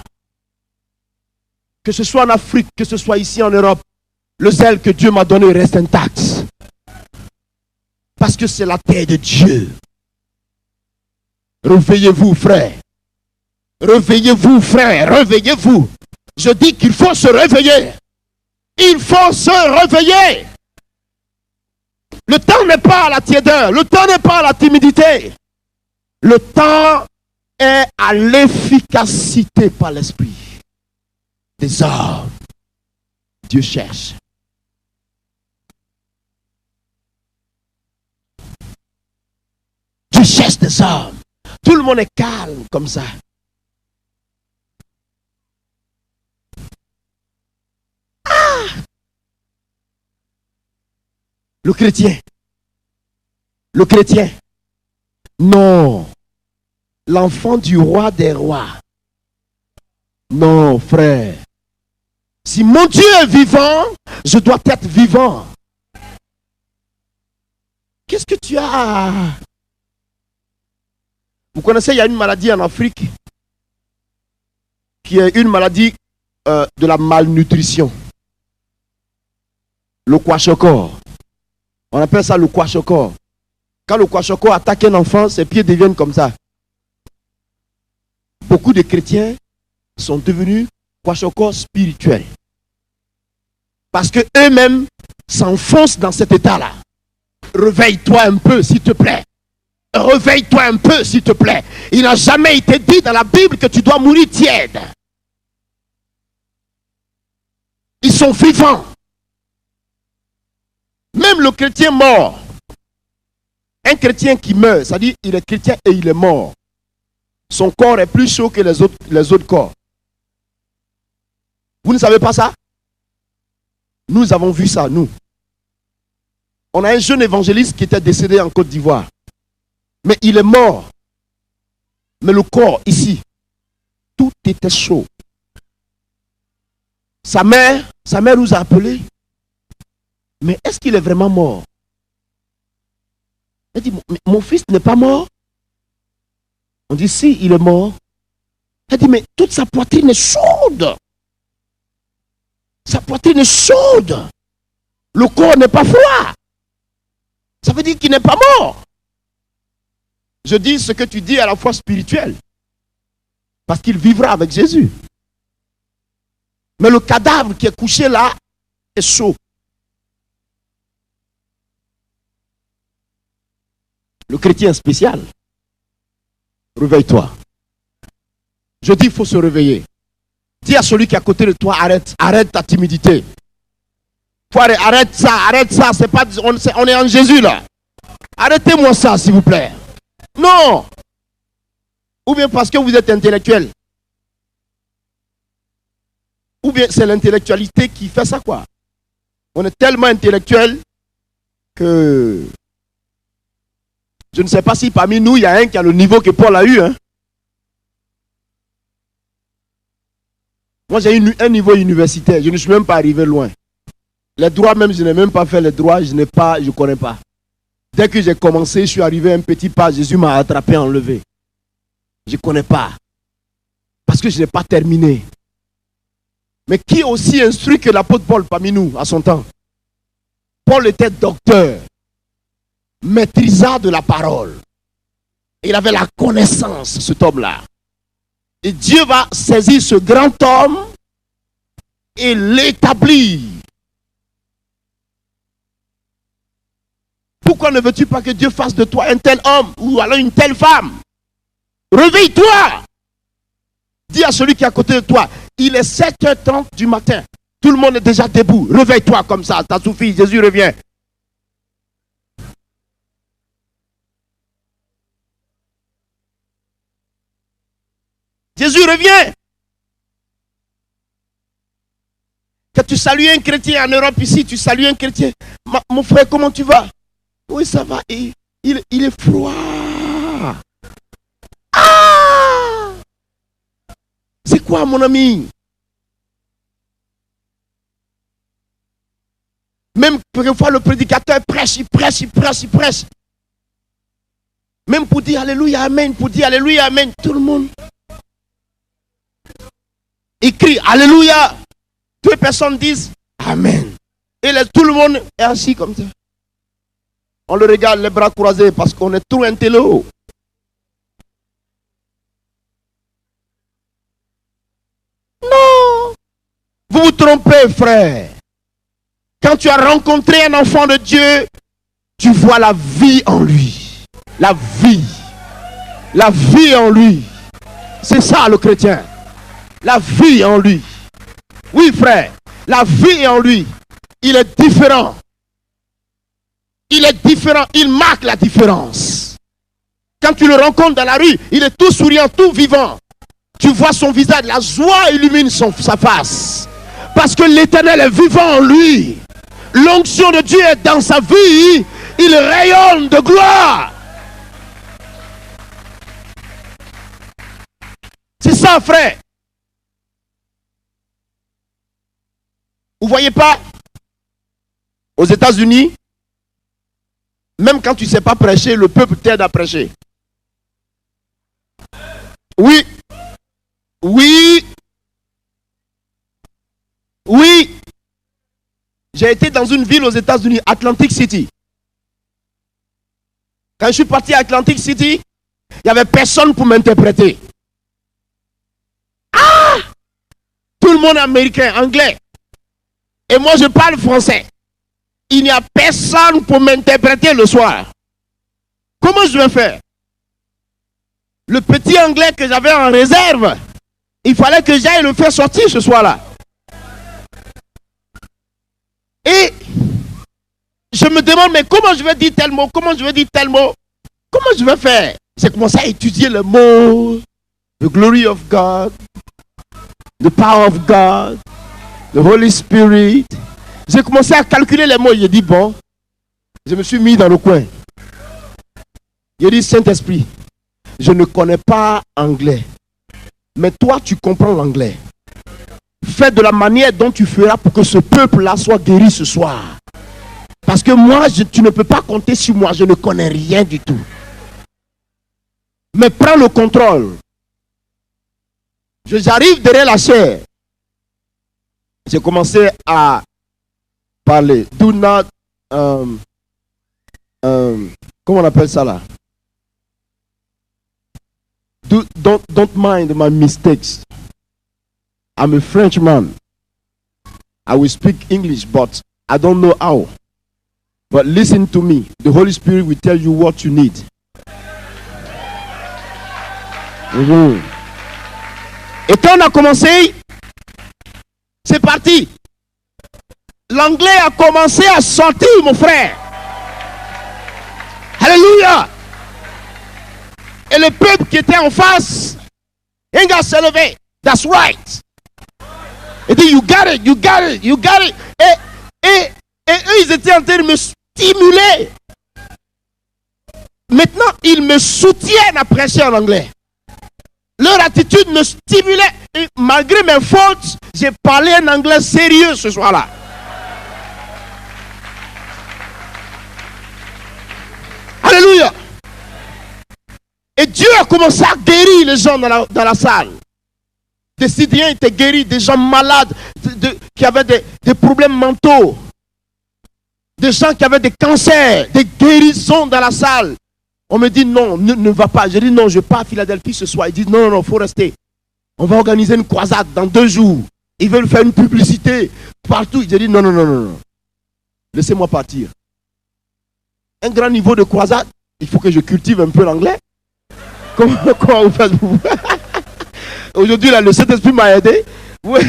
Que ce soit en Afrique, que ce soit ici en Europe, le zèle que Dieu m'a donné reste intact. Parce que c'est la terre de Dieu. Réveillez-vous, frère. Réveillez-vous, frère. Réveillez-vous. Je dis qu'il faut se réveiller. Il faut se réveiller. Le temps n'est pas à la tiédeur. Le temps n'est pas à la timidité. Le temps est à l'efficacité par l'esprit des hommes. Dieu cherche. Dieu cherche des hommes. Tout le monde est calme comme ça. Le chrétien. Non. L'enfant du roi des rois. Non, frère. Si mon Dieu est vivant, je dois être vivant. Qu'est-ce que tu as? Vous connaissez, il y a une maladie en Afrique qui est une maladie de la malnutrition. Le kwashiorkor. On appelle ça le kwashiorkor. Quand le kwashiorkor attaque un enfant, ses pieds deviennent comme ça. Beaucoup de chrétiens sont devenus kwashiorkor spirituels. Parce que eux-mêmes s'enfoncent dans cet état-là. Réveille-toi un peu, s'il te plaît. Réveille-toi un peu, s'il te plaît. Il n'a jamais été dit dans la Bible que tu dois mourir tiède. Ils sont vivants. Même le chrétien mort. Un chrétien qui meurt, ça dit il est chrétien et il est mort. Son corps est plus chaud que les autres corps. Vous ne savez pas ça? Nous avons vu ça, nous. On a un jeune évangéliste qui était décédé en Côte d'Ivoire. Mais il est mort. Mais le corps, ici, tout était chaud. Sa mère nous a appelés. Mais est-ce qu'il est vraiment mort? Elle dit, mon fils n'est pas mort. On dit, si, il est mort. Elle dit, mais toute sa poitrine est chaude. Sa poitrine est chaude. Le corps n'est pas froid. Ça veut dire qu'il n'est pas mort. Je dis ce que tu dis à la fois spirituel. Parce qu'il vivra avec Jésus. Mais le cadavre qui est couché là est chaud. Le chrétien spécial. Réveille-toi. Je dis il faut se réveiller. Dis à celui qui est à côté de toi, arrête ta timidité. Arrête ça, c'est pas, on est en Jésus là. Arrêtez-moi ça s'il vous plaît. Non. Ou bien parce que vous êtes intellectuel. Ou bien c'est l'intellectualité qui fait ça quoi. On est tellement intellectuel que je ne sais pas si parmi nous il y a un qui a le niveau que Paul a eu. Hein. Moi j'ai eu un niveau universitaire, je ne suis même pas arrivé loin. Les droits même, je n'ai même pas fait les droits, je ne connais pas. Dès que j'ai commencé, je suis arrivé à un petit pas, Jésus m'a attrapé, enlevé. Je ne connais pas. Parce que je n'ai pas terminé. Mais qui est aussi instruit que l'apôtre Paul parmi nous, à son temps? Paul était docteur, maîtrisant de la parole. Il avait la connaissance, cet homme-là. Et Dieu va saisir ce grand homme et l'établir. Pourquoi ne veux-tu pas que Dieu fasse de toi un tel homme ou alors une telle femme? Réveille-toi. Dis à celui qui est à côté de toi, il est 7h30 du matin. Tout le monde est déjà debout. Réveille-toi comme ça, ça suffit, Jésus revient. Jésus revient. Que tu salues un chrétien en Europe ici, tu salues un chrétien. Mon frère, comment tu vas? Oui, ça va. Il est froid. Ah! Pourquoi, mon ami? Même quelquefois, le prédicateur prêche, il prêche. Même pour dire Alléluia, Amen, tout le monde écrit Alléluia. Toutes les personnes disent Amen. Et tout le monde est assis comme ça. On le regarde les bras croisés parce qu'on est trop intello. Non. Vous vous trompez, frère. Quand tu as rencontré un enfant de Dieu, tu vois la vie en lui. La vie en lui. C'est ça le chrétien. La vie en lui. Oui, frère, la vie en lui. Il est différent. Il marque la différence. Quand tu le rencontres dans la rue, il est tout souriant, tout vivant. Tu vois son visage, la joie illumine sa face. Parce que l'Éternel est vivant en lui. L'onction de Dieu est dans sa vie. Il rayonne de gloire. C'est ça, frère. Vous voyez pas? Aux États-Unis, même quand tu ne sais pas prêcher, le peuple t'aide à prêcher. Oui. J'ai été dans une ville aux États-Unis, Atlantic City. Quand je suis parti à Atlantic City, il n'y avait personne pour m'interpréter. Tout le monde est américain, anglais. Et moi, je parle français. Il n'y a personne pour m'interpréter le soir. Comment je vais faire? Le petit anglais que j'avais en réserve, il fallait que j'aille le faire sortir ce soir-là. Et je me demande, mais comment je vais dire tel mot? Comment je vais faire? J'ai commencé à étudier le mot. The glory of God. The power of God. The Holy Spirit. J'ai commencé à calculer les mots. J'ai dit, bon, je me suis mis dans le coin. J'ai dit, Saint-Esprit, je ne connais pas anglais. Mais toi, tu comprends l'anglais. Fais de la manière dont tu feras pour que ce peuple-là soit guéri ce soir. Parce que moi, tu ne peux pas compter sur moi. Je ne connais rien du tout. Mais prends le contrôle. J'arrive derrière la chair. J'ai commencé à parler. Do not, comment on appelle ça là? Don't mind my mistakes. I'm a Frenchman. I will speak English, but I don't know how. But listen to me. The Holy Spirit will tell you what you need. Et quand on a commencé, c'est parti. L'anglais a commencé à sortir, mon frère. Alléluia. Et le peuple qui était en face, un gars s'est levé. That's right. Il dit, you got it. Et eux, ils étaient en train de me stimuler. Maintenant, ils me soutiennent à prêcher en anglais. Leur attitude me stimulait. Et malgré mes fautes, j'ai parlé un anglais sérieux ce soir-là. Alléluia. Et Dieu a commencé à guérir les gens dans la salle. Des Syriens étaient guéris, des gens malades, qui avaient des problèmes mentaux. Des gens qui avaient des cancers, des guérisons dans la salle. On me dit non, ne va pas. Je dis non, je pars à Philadelphie ce soir. Ils disent non, il faut rester. On va organiser une croisade dans 2 jours. Ils veulent faire une publicité partout. Je dis non. Laissez-moi partir. Un grand niveau de croisade, il faut que je cultive un peu l'anglais. Comment vous faites vous? Aujourd'hui, là, le Saint-Esprit m'a aidé. Oui.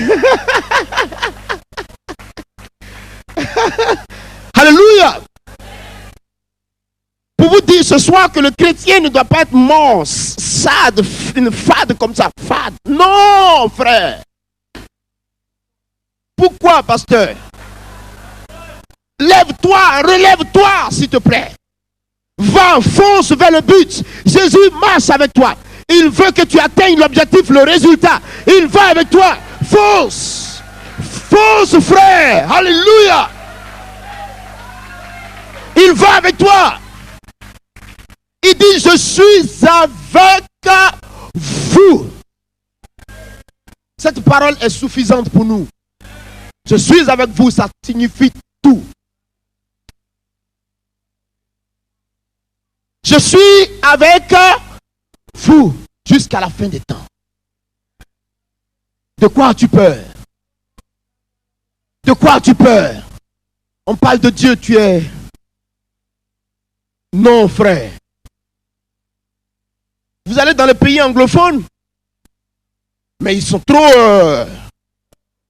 Alléluia. Pour vous dire ce soir que le chrétien ne doit pas être mort, fade comme ça, fade. Non, frère. Pourquoi, pasteur? Lève-toi, relève-toi, s'il te plaît. Va, fonce vers le but. Jésus marche avec toi. Il veut que tu atteignes l'objectif, le résultat. Il va avec toi. Fonce. Fonce, frère. Alléluia. Il va avec toi. Il dit, je suis avec vous. Cette parole est suffisante pour nous. Je suis avec vous, ça signifie tout. Je suis avec vous jusqu'à la fin des temps. De quoi as-tu peur? De quoi as-tu peur? On parle de Dieu, tu es... Non, frère. Vous allez dans les pays anglophones, mais ils sont trop...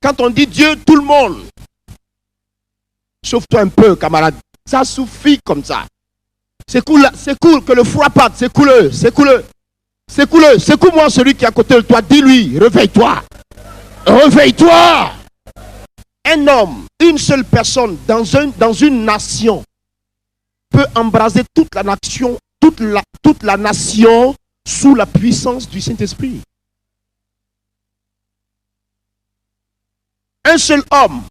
Quand on dit Dieu, tout le monde. Chauffe-toi un peu, camarade. Ça suffit comme ça. C'est cool que le foie parte, c'est cool. Secoue-moi celui qui est à côté de toi. Dis-lui, réveille-toi. Réveille-toi. Un homme, une seule personne dans une nation peut embraser toute la nation, toute la nation sous la puissance du Saint-Esprit. Un seul homme.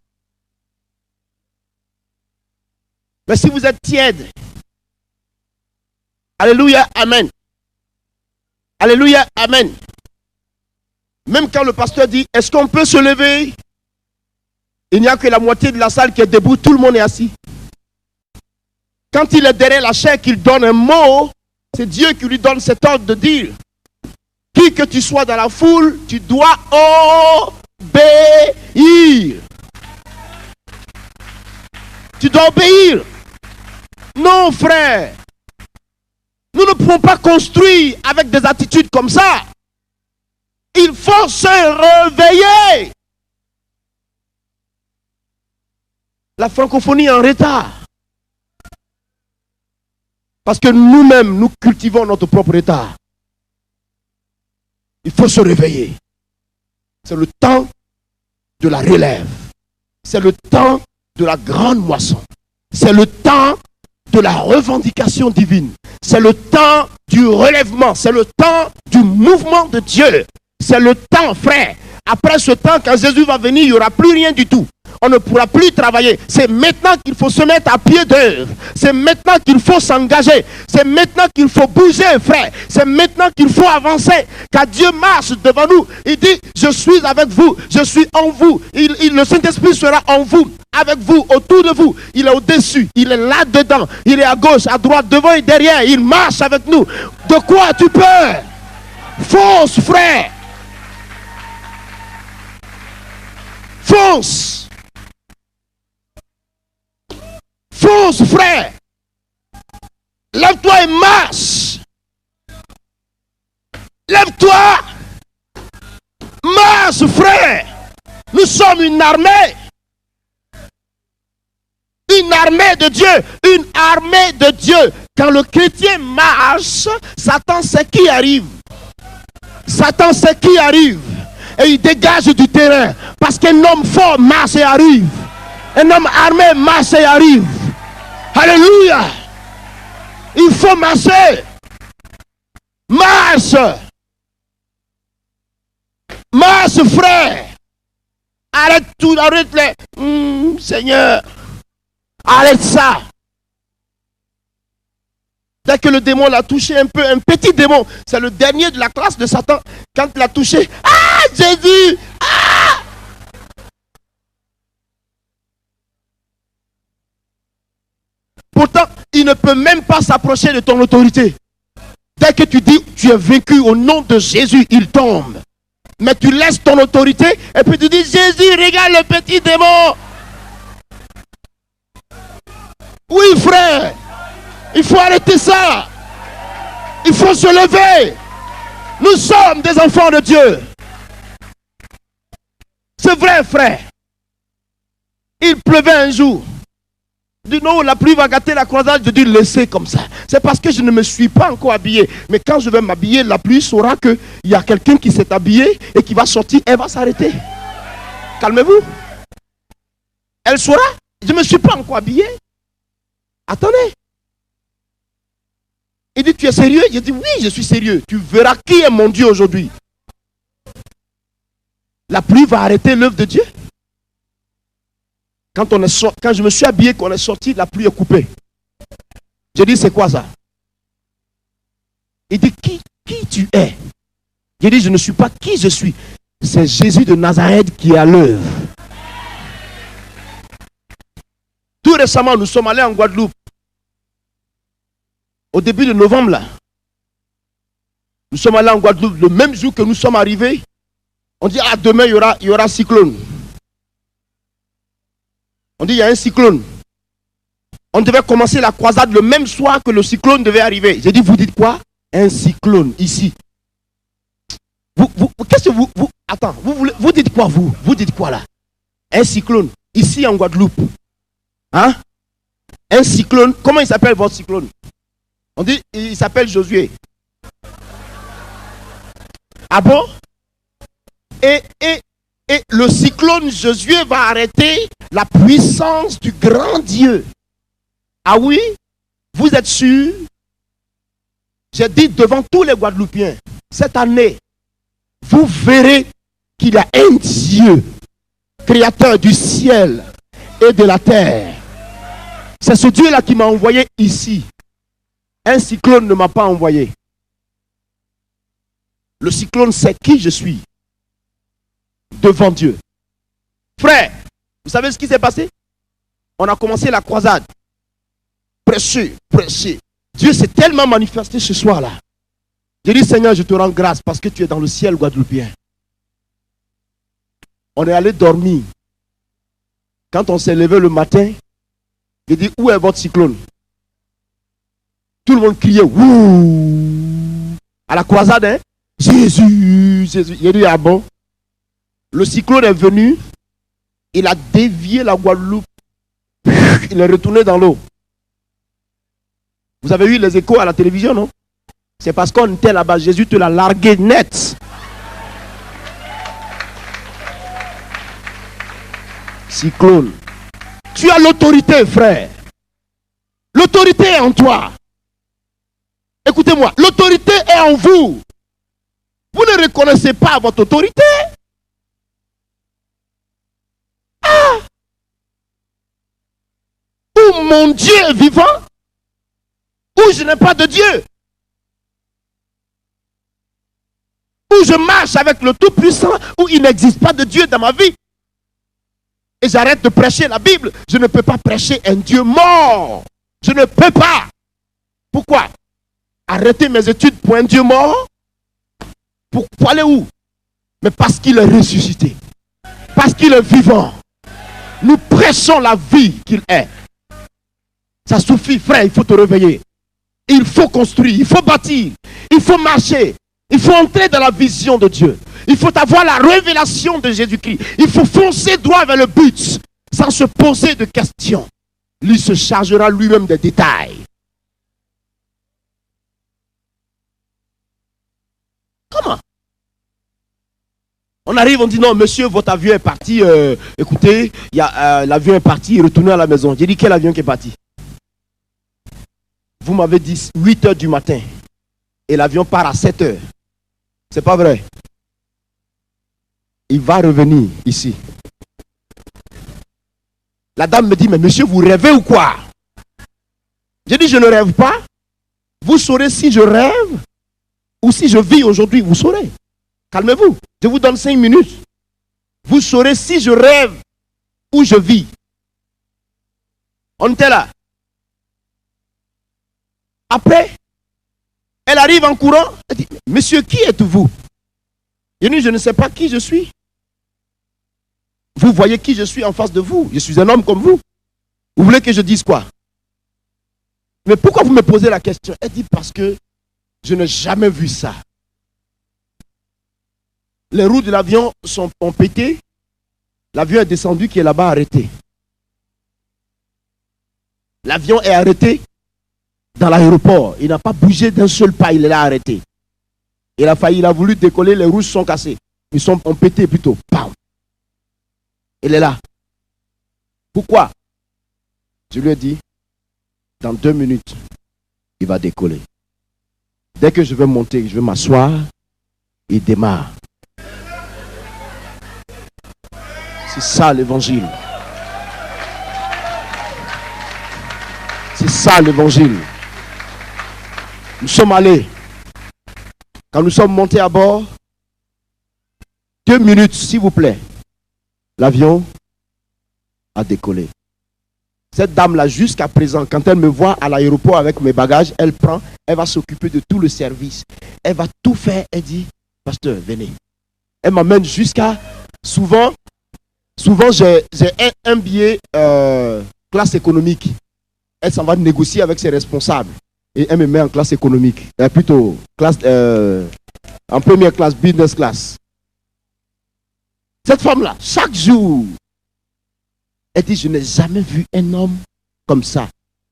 Mais si vous êtes tiède, alléluia, amen. Alléluia, amen. Même quand le pasteur dit, est-ce qu'on peut se lever? Il n'y a que la moitié de la salle qui est debout, tout le monde est assis. Quand il est derrière la chair, qu'il donne un mot, c'est Dieu qui lui donne cet ordre de dire, qui que tu sois dans la foule, tu dois obéir. Tu dois obéir. Non, frère. Nous ne pouvons pas construire avec des attitudes comme ça. Il faut se réveiller. La francophonie est en retard. Parce que nous-mêmes, nous cultivons notre propre retard. Il faut se réveiller. C'est le temps de la relève. C'est le temps de la grande moisson. C'est le temps de la revendication divine. C'est le temps du relèvement. C'est le temps du mouvement de Dieu. C'est le temps, frère. Après ce temps, quand Jésus va venir, il n'y aura plus rien du tout. On ne pourra plus travailler. C'est maintenant qu'il faut se mettre à pied d'œuvre. C'est maintenant qu'il faut s'engager. C'est maintenant qu'il faut bouger, frère. C'est maintenant qu'il faut avancer. Car Dieu marche devant nous. Il dit, je suis avec vous. Je suis en vous. Le Saint-Esprit sera en vous. Avec vous, autour de vous. Il est au-dessus. Il est là-dedans. Il est à gauche, à droite, devant et derrière. Il marche avec nous. De quoi as-tu peur? Fonce, frère. Fonce. Fonce, frère. Lève-toi et marche. Lève-toi. Marche, frère. Nous sommes une armée. Une armée de Dieu. Une armée de Dieu. Quand le chrétien marche, Satan sait qui arrive. Satan sait qui arrive. Et il dégage du terrain. Parce qu'un homme fort marche et arrive. Un homme armé marche et arrive. Alléluia. Il faut marcher. Marche. Marche, frère. Arrête tout, arrête les... Seigneur. Arrête ça. Dès que le démon l'a touché un peu, un petit démon, c'est le dernier de la classe de Satan. Quand il l'a touché, ah, Jésus, ah. Pourtant, il ne peut même pas s'approcher de ton autorité. Dès que tu dis, tu es vaincu au nom de Jésus, il tombe. Mais tu laisses ton autorité et puis tu dis, Jésus, regarde le petit démon. Oui, frère. Il faut arrêter ça. Il faut se lever. Nous sommes des enfants de Dieu. C'est vrai, frère. Il pleuvait un jour. Je dis non, la pluie va gâter la croisade. Je dis laissez comme ça. C'est parce que je ne me suis pas encore habillé. Mais quand je vais m'habiller, la pluie saura qu'il y a quelqu'un qui s'est habillé et qui va sortir. Elle va s'arrêter. Calmez-vous. Elle saura. Je ne me suis pas encore habillé. Attendez. Il dit dit, tu es sérieux? J'ai dit, oui, je suis sérieux. Tu verras qui est mon Dieu aujourd'hui. La pluie va arrêter l'œuvre de Dieu. Quand je me suis habillé, qu'on est sorti, la pluie est coupée. J'ai dit, c'est quoi ça? Il dit, qui tu es? J'ai dit, je ne suis pas qui je suis. C'est Jésus de Nazareth qui est à l'œuvre. Tout récemment, nous sommes allés en Guadeloupe. Au début de novembre, là. Nous sommes allés en Guadeloupe. Le même jour que nous sommes arrivés, on dit, ah, demain, il y aura cyclone. On dit, il y a un cyclone. On devait commencer la croisade le même soir que le cyclone devait arriver. J'ai dit, vous dites quoi? Un cyclone, ici. Qu'est-ce que vous attends, vous dites quoi, vous dites quoi, là? Un cyclone, ici en Guadeloupe. Hein? Un cyclone, comment il s'appelle votre cyclone? On dit, il s'appelle Josué. Ah bon? Et le cyclone Josué va arrêter la puissance du grand Dieu. Ah oui? Vous êtes sûr? J'ai dit devant tous les Guadeloupéens, cette année, vous verrez qu'il y a un Dieu, créateur du ciel et de la terre. C'est ce Dieu-là qui m'a envoyé ici. Un cyclone ne m'a pas envoyé. Le cyclone sait qui je suis devant Dieu. Frère, vous savez ce qui s'est passé? On a commencé la croisade. Prêcher, prêcher. Dieu s'est tellement manifesté ce soir-là. J'ai dit, Seigneur, je te rends grâce parce que tu es dans le ciel guadeloupéen. On est allé dormir. Quand on s'est levé le matin, j'ai dit, où est votre cyclone? Tout le monde criait, ouh! À la croisade, hein? Jésus, Jésus. J'ai dit, ah bon? Le cyclone est venu, il a dévié la Guadeloupe, il est retourné dans l'eau. Vous avez eu les échos à la télévision, non? C'est parce qu'on était là-bas, Jésus te l'a largué net. Cyclone. Tu as l'autorité, frère. L'autorité est en toi. Écoutez-moi, l'autorité est en vous. Vous ne reconnaissez pas votre autorité. Ah! Où mon Dieu est vivant, où je n'ai pas de Dieu, où je marche avec le Tout-Puissant, où il n'existe pas de Dieu dans ma vie. Et j'arrête de prêcher la Bible. Je ne peux pas prêcher un Dieu mort. Je ne peux pas. Pourquoi? Arrêter mes études pour un Dieu mort? Pour aller où? Mais parce qu'il est ressuscité. Parce qu'il est vivant. Nous prêchons la vie qu'il est. Ça suffit, frère, il faut te réveiller. Il faut construire, il faut bâtir, il faut marcher. Il faut entrer dans la vision de Dieu. Il faut avoir la révélation de Jésus-Christ. Il faut foncer droit vers le but, sans se poser de questions. Lui se chargera lui-même des détails. Comment? On arrive, on dit non, monsieur, votre avion est parti. Écoutez, l'avion est parti, il est retourné à la maison. J'ai dit, quel avion qui est parti? Vous m'avez dit 8 heures du matin. Et l'avion part à 7 heures. C'est pas vrai. Il va revenir ici. La dame me dit, mais monsieur, vous rêvez ou quoi? J'ai dit, je ne rêve pas. Vous saurez si je rêve ou si je vis aujourd'hui, vous saurez. Calmez-vous. Je vous donne 5 minutes. Vous saurez si je rêve ou je vis. On était là. Après, elle arrive en courant. Elle dit, monsieur, qui êtes-vous? Je dis, je ne sais pas qui je suis. Vous voyez qui je suis en face de vous. Je suis un homme comme vous. Vous voulez que je dise quoi? Mais pourquoi vous me posez la question? Elle dit, parce que je n'ai jamais vu ça. Les roues de l'avion ont pété. L'avion est descendu qui est là-bas arrêté. L'avion est arrêté dans l'aéroport. Il n'a pas bougé d'un seul pas, il est là arrêté. Il a voulu décoller, les roues sont cassées. Ils ont pété plutôt. Bam. Il est là. Pourquoi? Je lui ai dit, dans 2 minutes, il va décoller. Dès que je vais monter, je vais m'asseoir, il démarre. C'est ça l'évangile. C'est ça l'évangile. Nous sommes allés. Quand nous sommes montés à bord, 2 minutes, s'il vous plaît, l'avion a décollé. Cette dame-là, jusqu'à présent, quand elle me voit à l'aéroport avec mes bagages, elle va s'occuper de tout le service. Elle va tout faire. Elle dit, pasteur, venez. Elle m'amène jusqu'à... Souvent j'ai un billet classe économique. Elle s'en va négocier avec ses responsables. Et elle me met en classe économique. Plutôt classe, en première classe, business class. Cette femme-là, chaque jour, elle dit, je n'ai jamais vu un homme comme ça.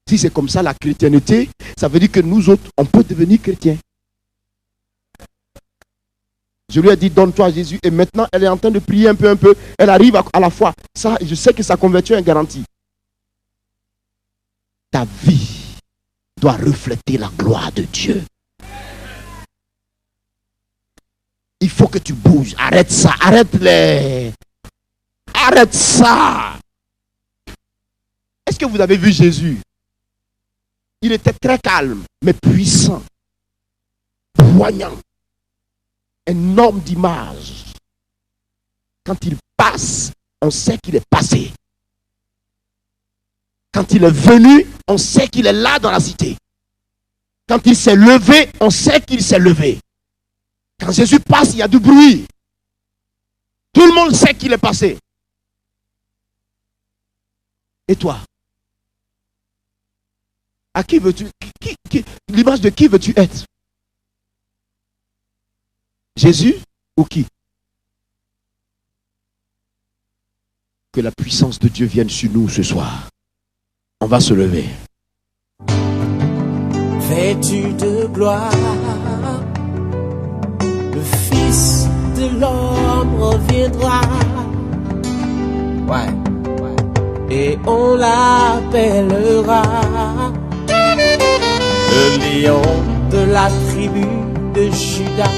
Si c'est comme ça la chrétienté, ça veut dire que nous autres, on peut devenir chrétiens. Je lui ai dit, donne-toi à Jésus. Et maintenant, elle est en train de prier un peu. Elle arrive à la foi. Ça, je sais que sa conversion est garantie. Ta vie doit refléter la gloire de Dieu. Il faut que tu bouges. Arrête ça. Arrête ça. Est-ce que vous avez vu Jésus? Il était très calme, mais puissant, poignant, un homme d'image. Quand il passe, on sait qu'il est passé. Quand il est venu, on sait qu'il est là dans la cité. Quand il s'est levé, on sait qu'il s'est levé. Quand Jésus passe, il y a du bruit. Tout le monde sait qu'il est passé. Et toi? À qui veux-tu? L'image de qui veux-tu être? Jésus ou qui? Que la puissance de Dieu vienne sur nous ce soir. On va se lever. Vêtu de gloire, le Fils de l'homme reviendra. Ouais. Et on l'appellera le lion de la tribu de Juda.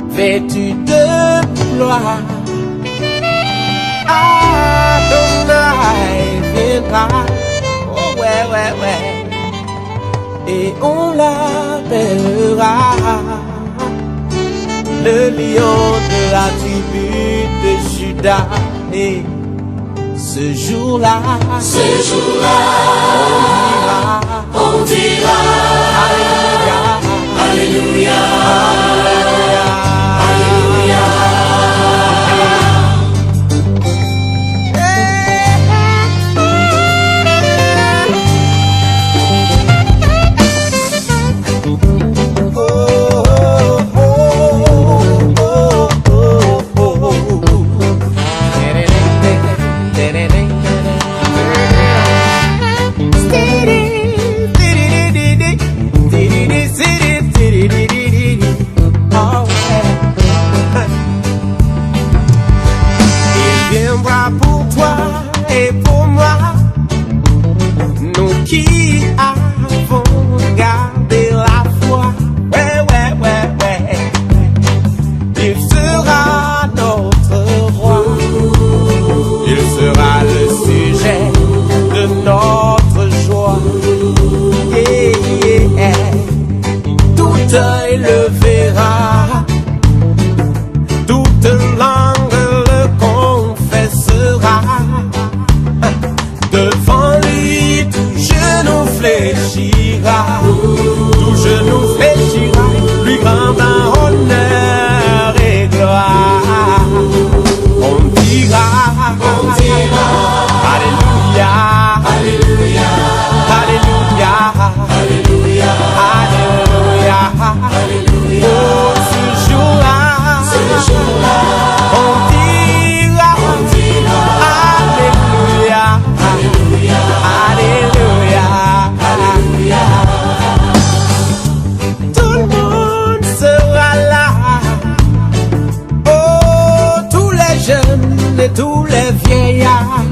Vêtu de gloire, Adonai viendra. Oh ouais. Et on l'appellera le lion de la tribu de Juda. Et ce jour-là, on dira Alléluia, Alléluia, Alléluia, œil le verra, toute langue le confessera. Devant lui, tout genou fléchira, lui rendant honneur et gloire. On dira Alléluia, Alléluia, Alléluia, Alléluia, Alléluia, Alléluia. Oh, ce jour-là, on dira Alléluia, Alléluia, Alléluia, Alléluia. Tout le monde sera là. Oh, tous les jeunes et tous les vieillards.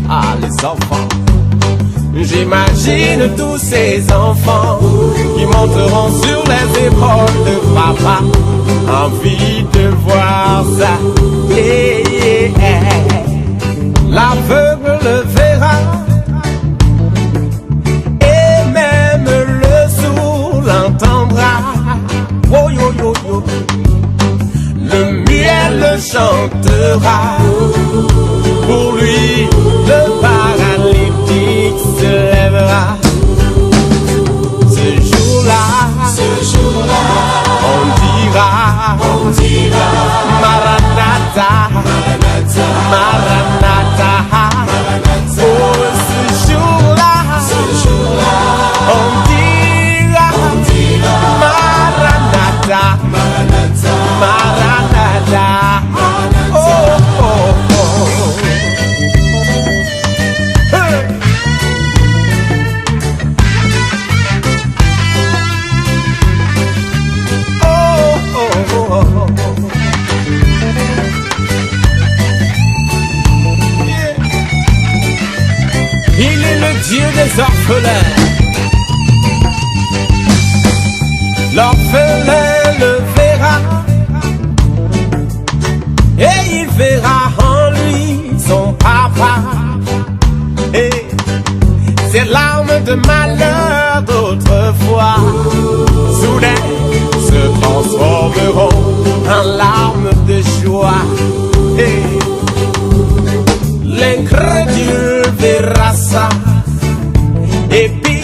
Ah, les enfants, J'imagine tous ces enfants qui monteront sur les épaules de papa. Envie de voir ça. Yeah, yeah. L'aveugle le verra et même le sourd l'entendra. Oh, yo, yo, yo. Le muet le chantera. Pour lui, le paralytique se lèvera. Ce jour-là, on dira, Maranatha, Maranatha. Oh, ce jour-là, on dira, Maranatha, Maranatha. Oh, oh, oh. Hey. Oh, oh, oh, oh. Yeah. Il est le Dieu des orphelins. L'orphelin le verra et il verra en lui son papa. Et ces larmes de malheur d'autrefois soudain se transformeront en larmes de joie. Et l'incrédule verra ça et puis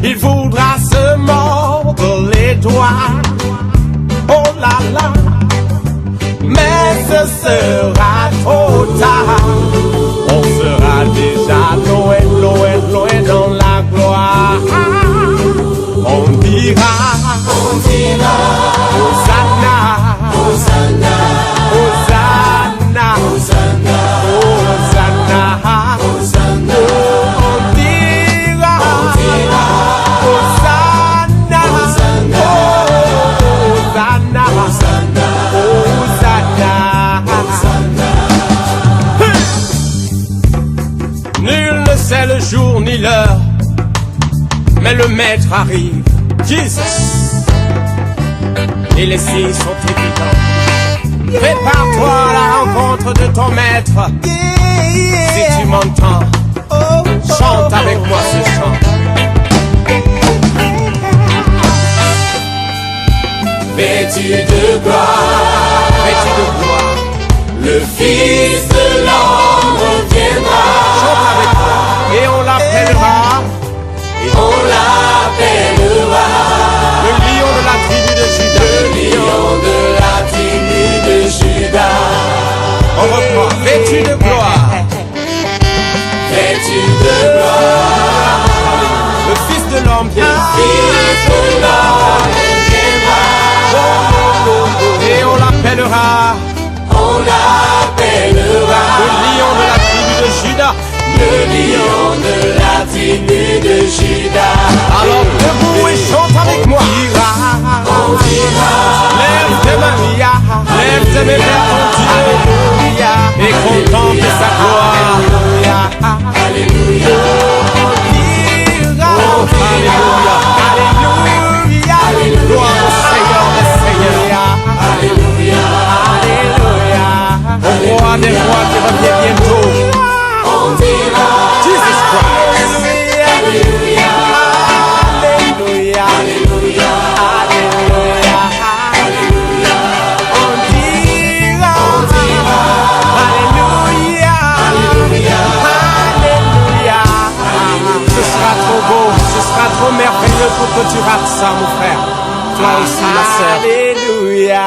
il voudra se mordre les doigts. Oh là là, mais ce sera trop tard. On sera déjà loin, loin, loin dans la gloire. On dira, Hosanna, Hosanna, Hosanna, Hosanna, Hosanna, Hosanna. On dira, Hosanna, Hosanna, Hosanna, Hosanna. Nul ne sait le jour ni l'heure, mais le maître arrive, Jesus. Et les signes sont évidents. Prépare-toi à la rencontre de ton maître. Si tu m'entends, chante avec moi ce chant. Vêtu de gloire, le Fils de l'homme reviendra. Chante avec moi. Et on l'appellera. Le lion de la tribu de Juda. Le lion de la tribu de Juda. On reprend. Vêtu de gloire. Vêtu de gloire. Le Fils de l'homme viendra. Le Fils de l'homme viendra. Et on l'appellera. Le lion de la tribu de Juda. Le lion de la tribu de Juda. Alors debout et chante avec moi. On dira, lève tes mains, lève tes mains vers ton Dieu, et contemple sa gloire. Alléluia. On dira, alléluia, alléluia, gloire au Seigneur des Seigneurs. Alléluia, alléluia, au roi des rois qui revient bientôt. On dira, Jesus Christ. Alléluia, alléluia, alléluia, alléluia, alléluia. On dira, alléluia, alléluia, alléluia. Ce sera trop beau, ce sera trop merveilleux pour que tu rates ça, mon frère. Toi aussi, ma sœur. Alléluia.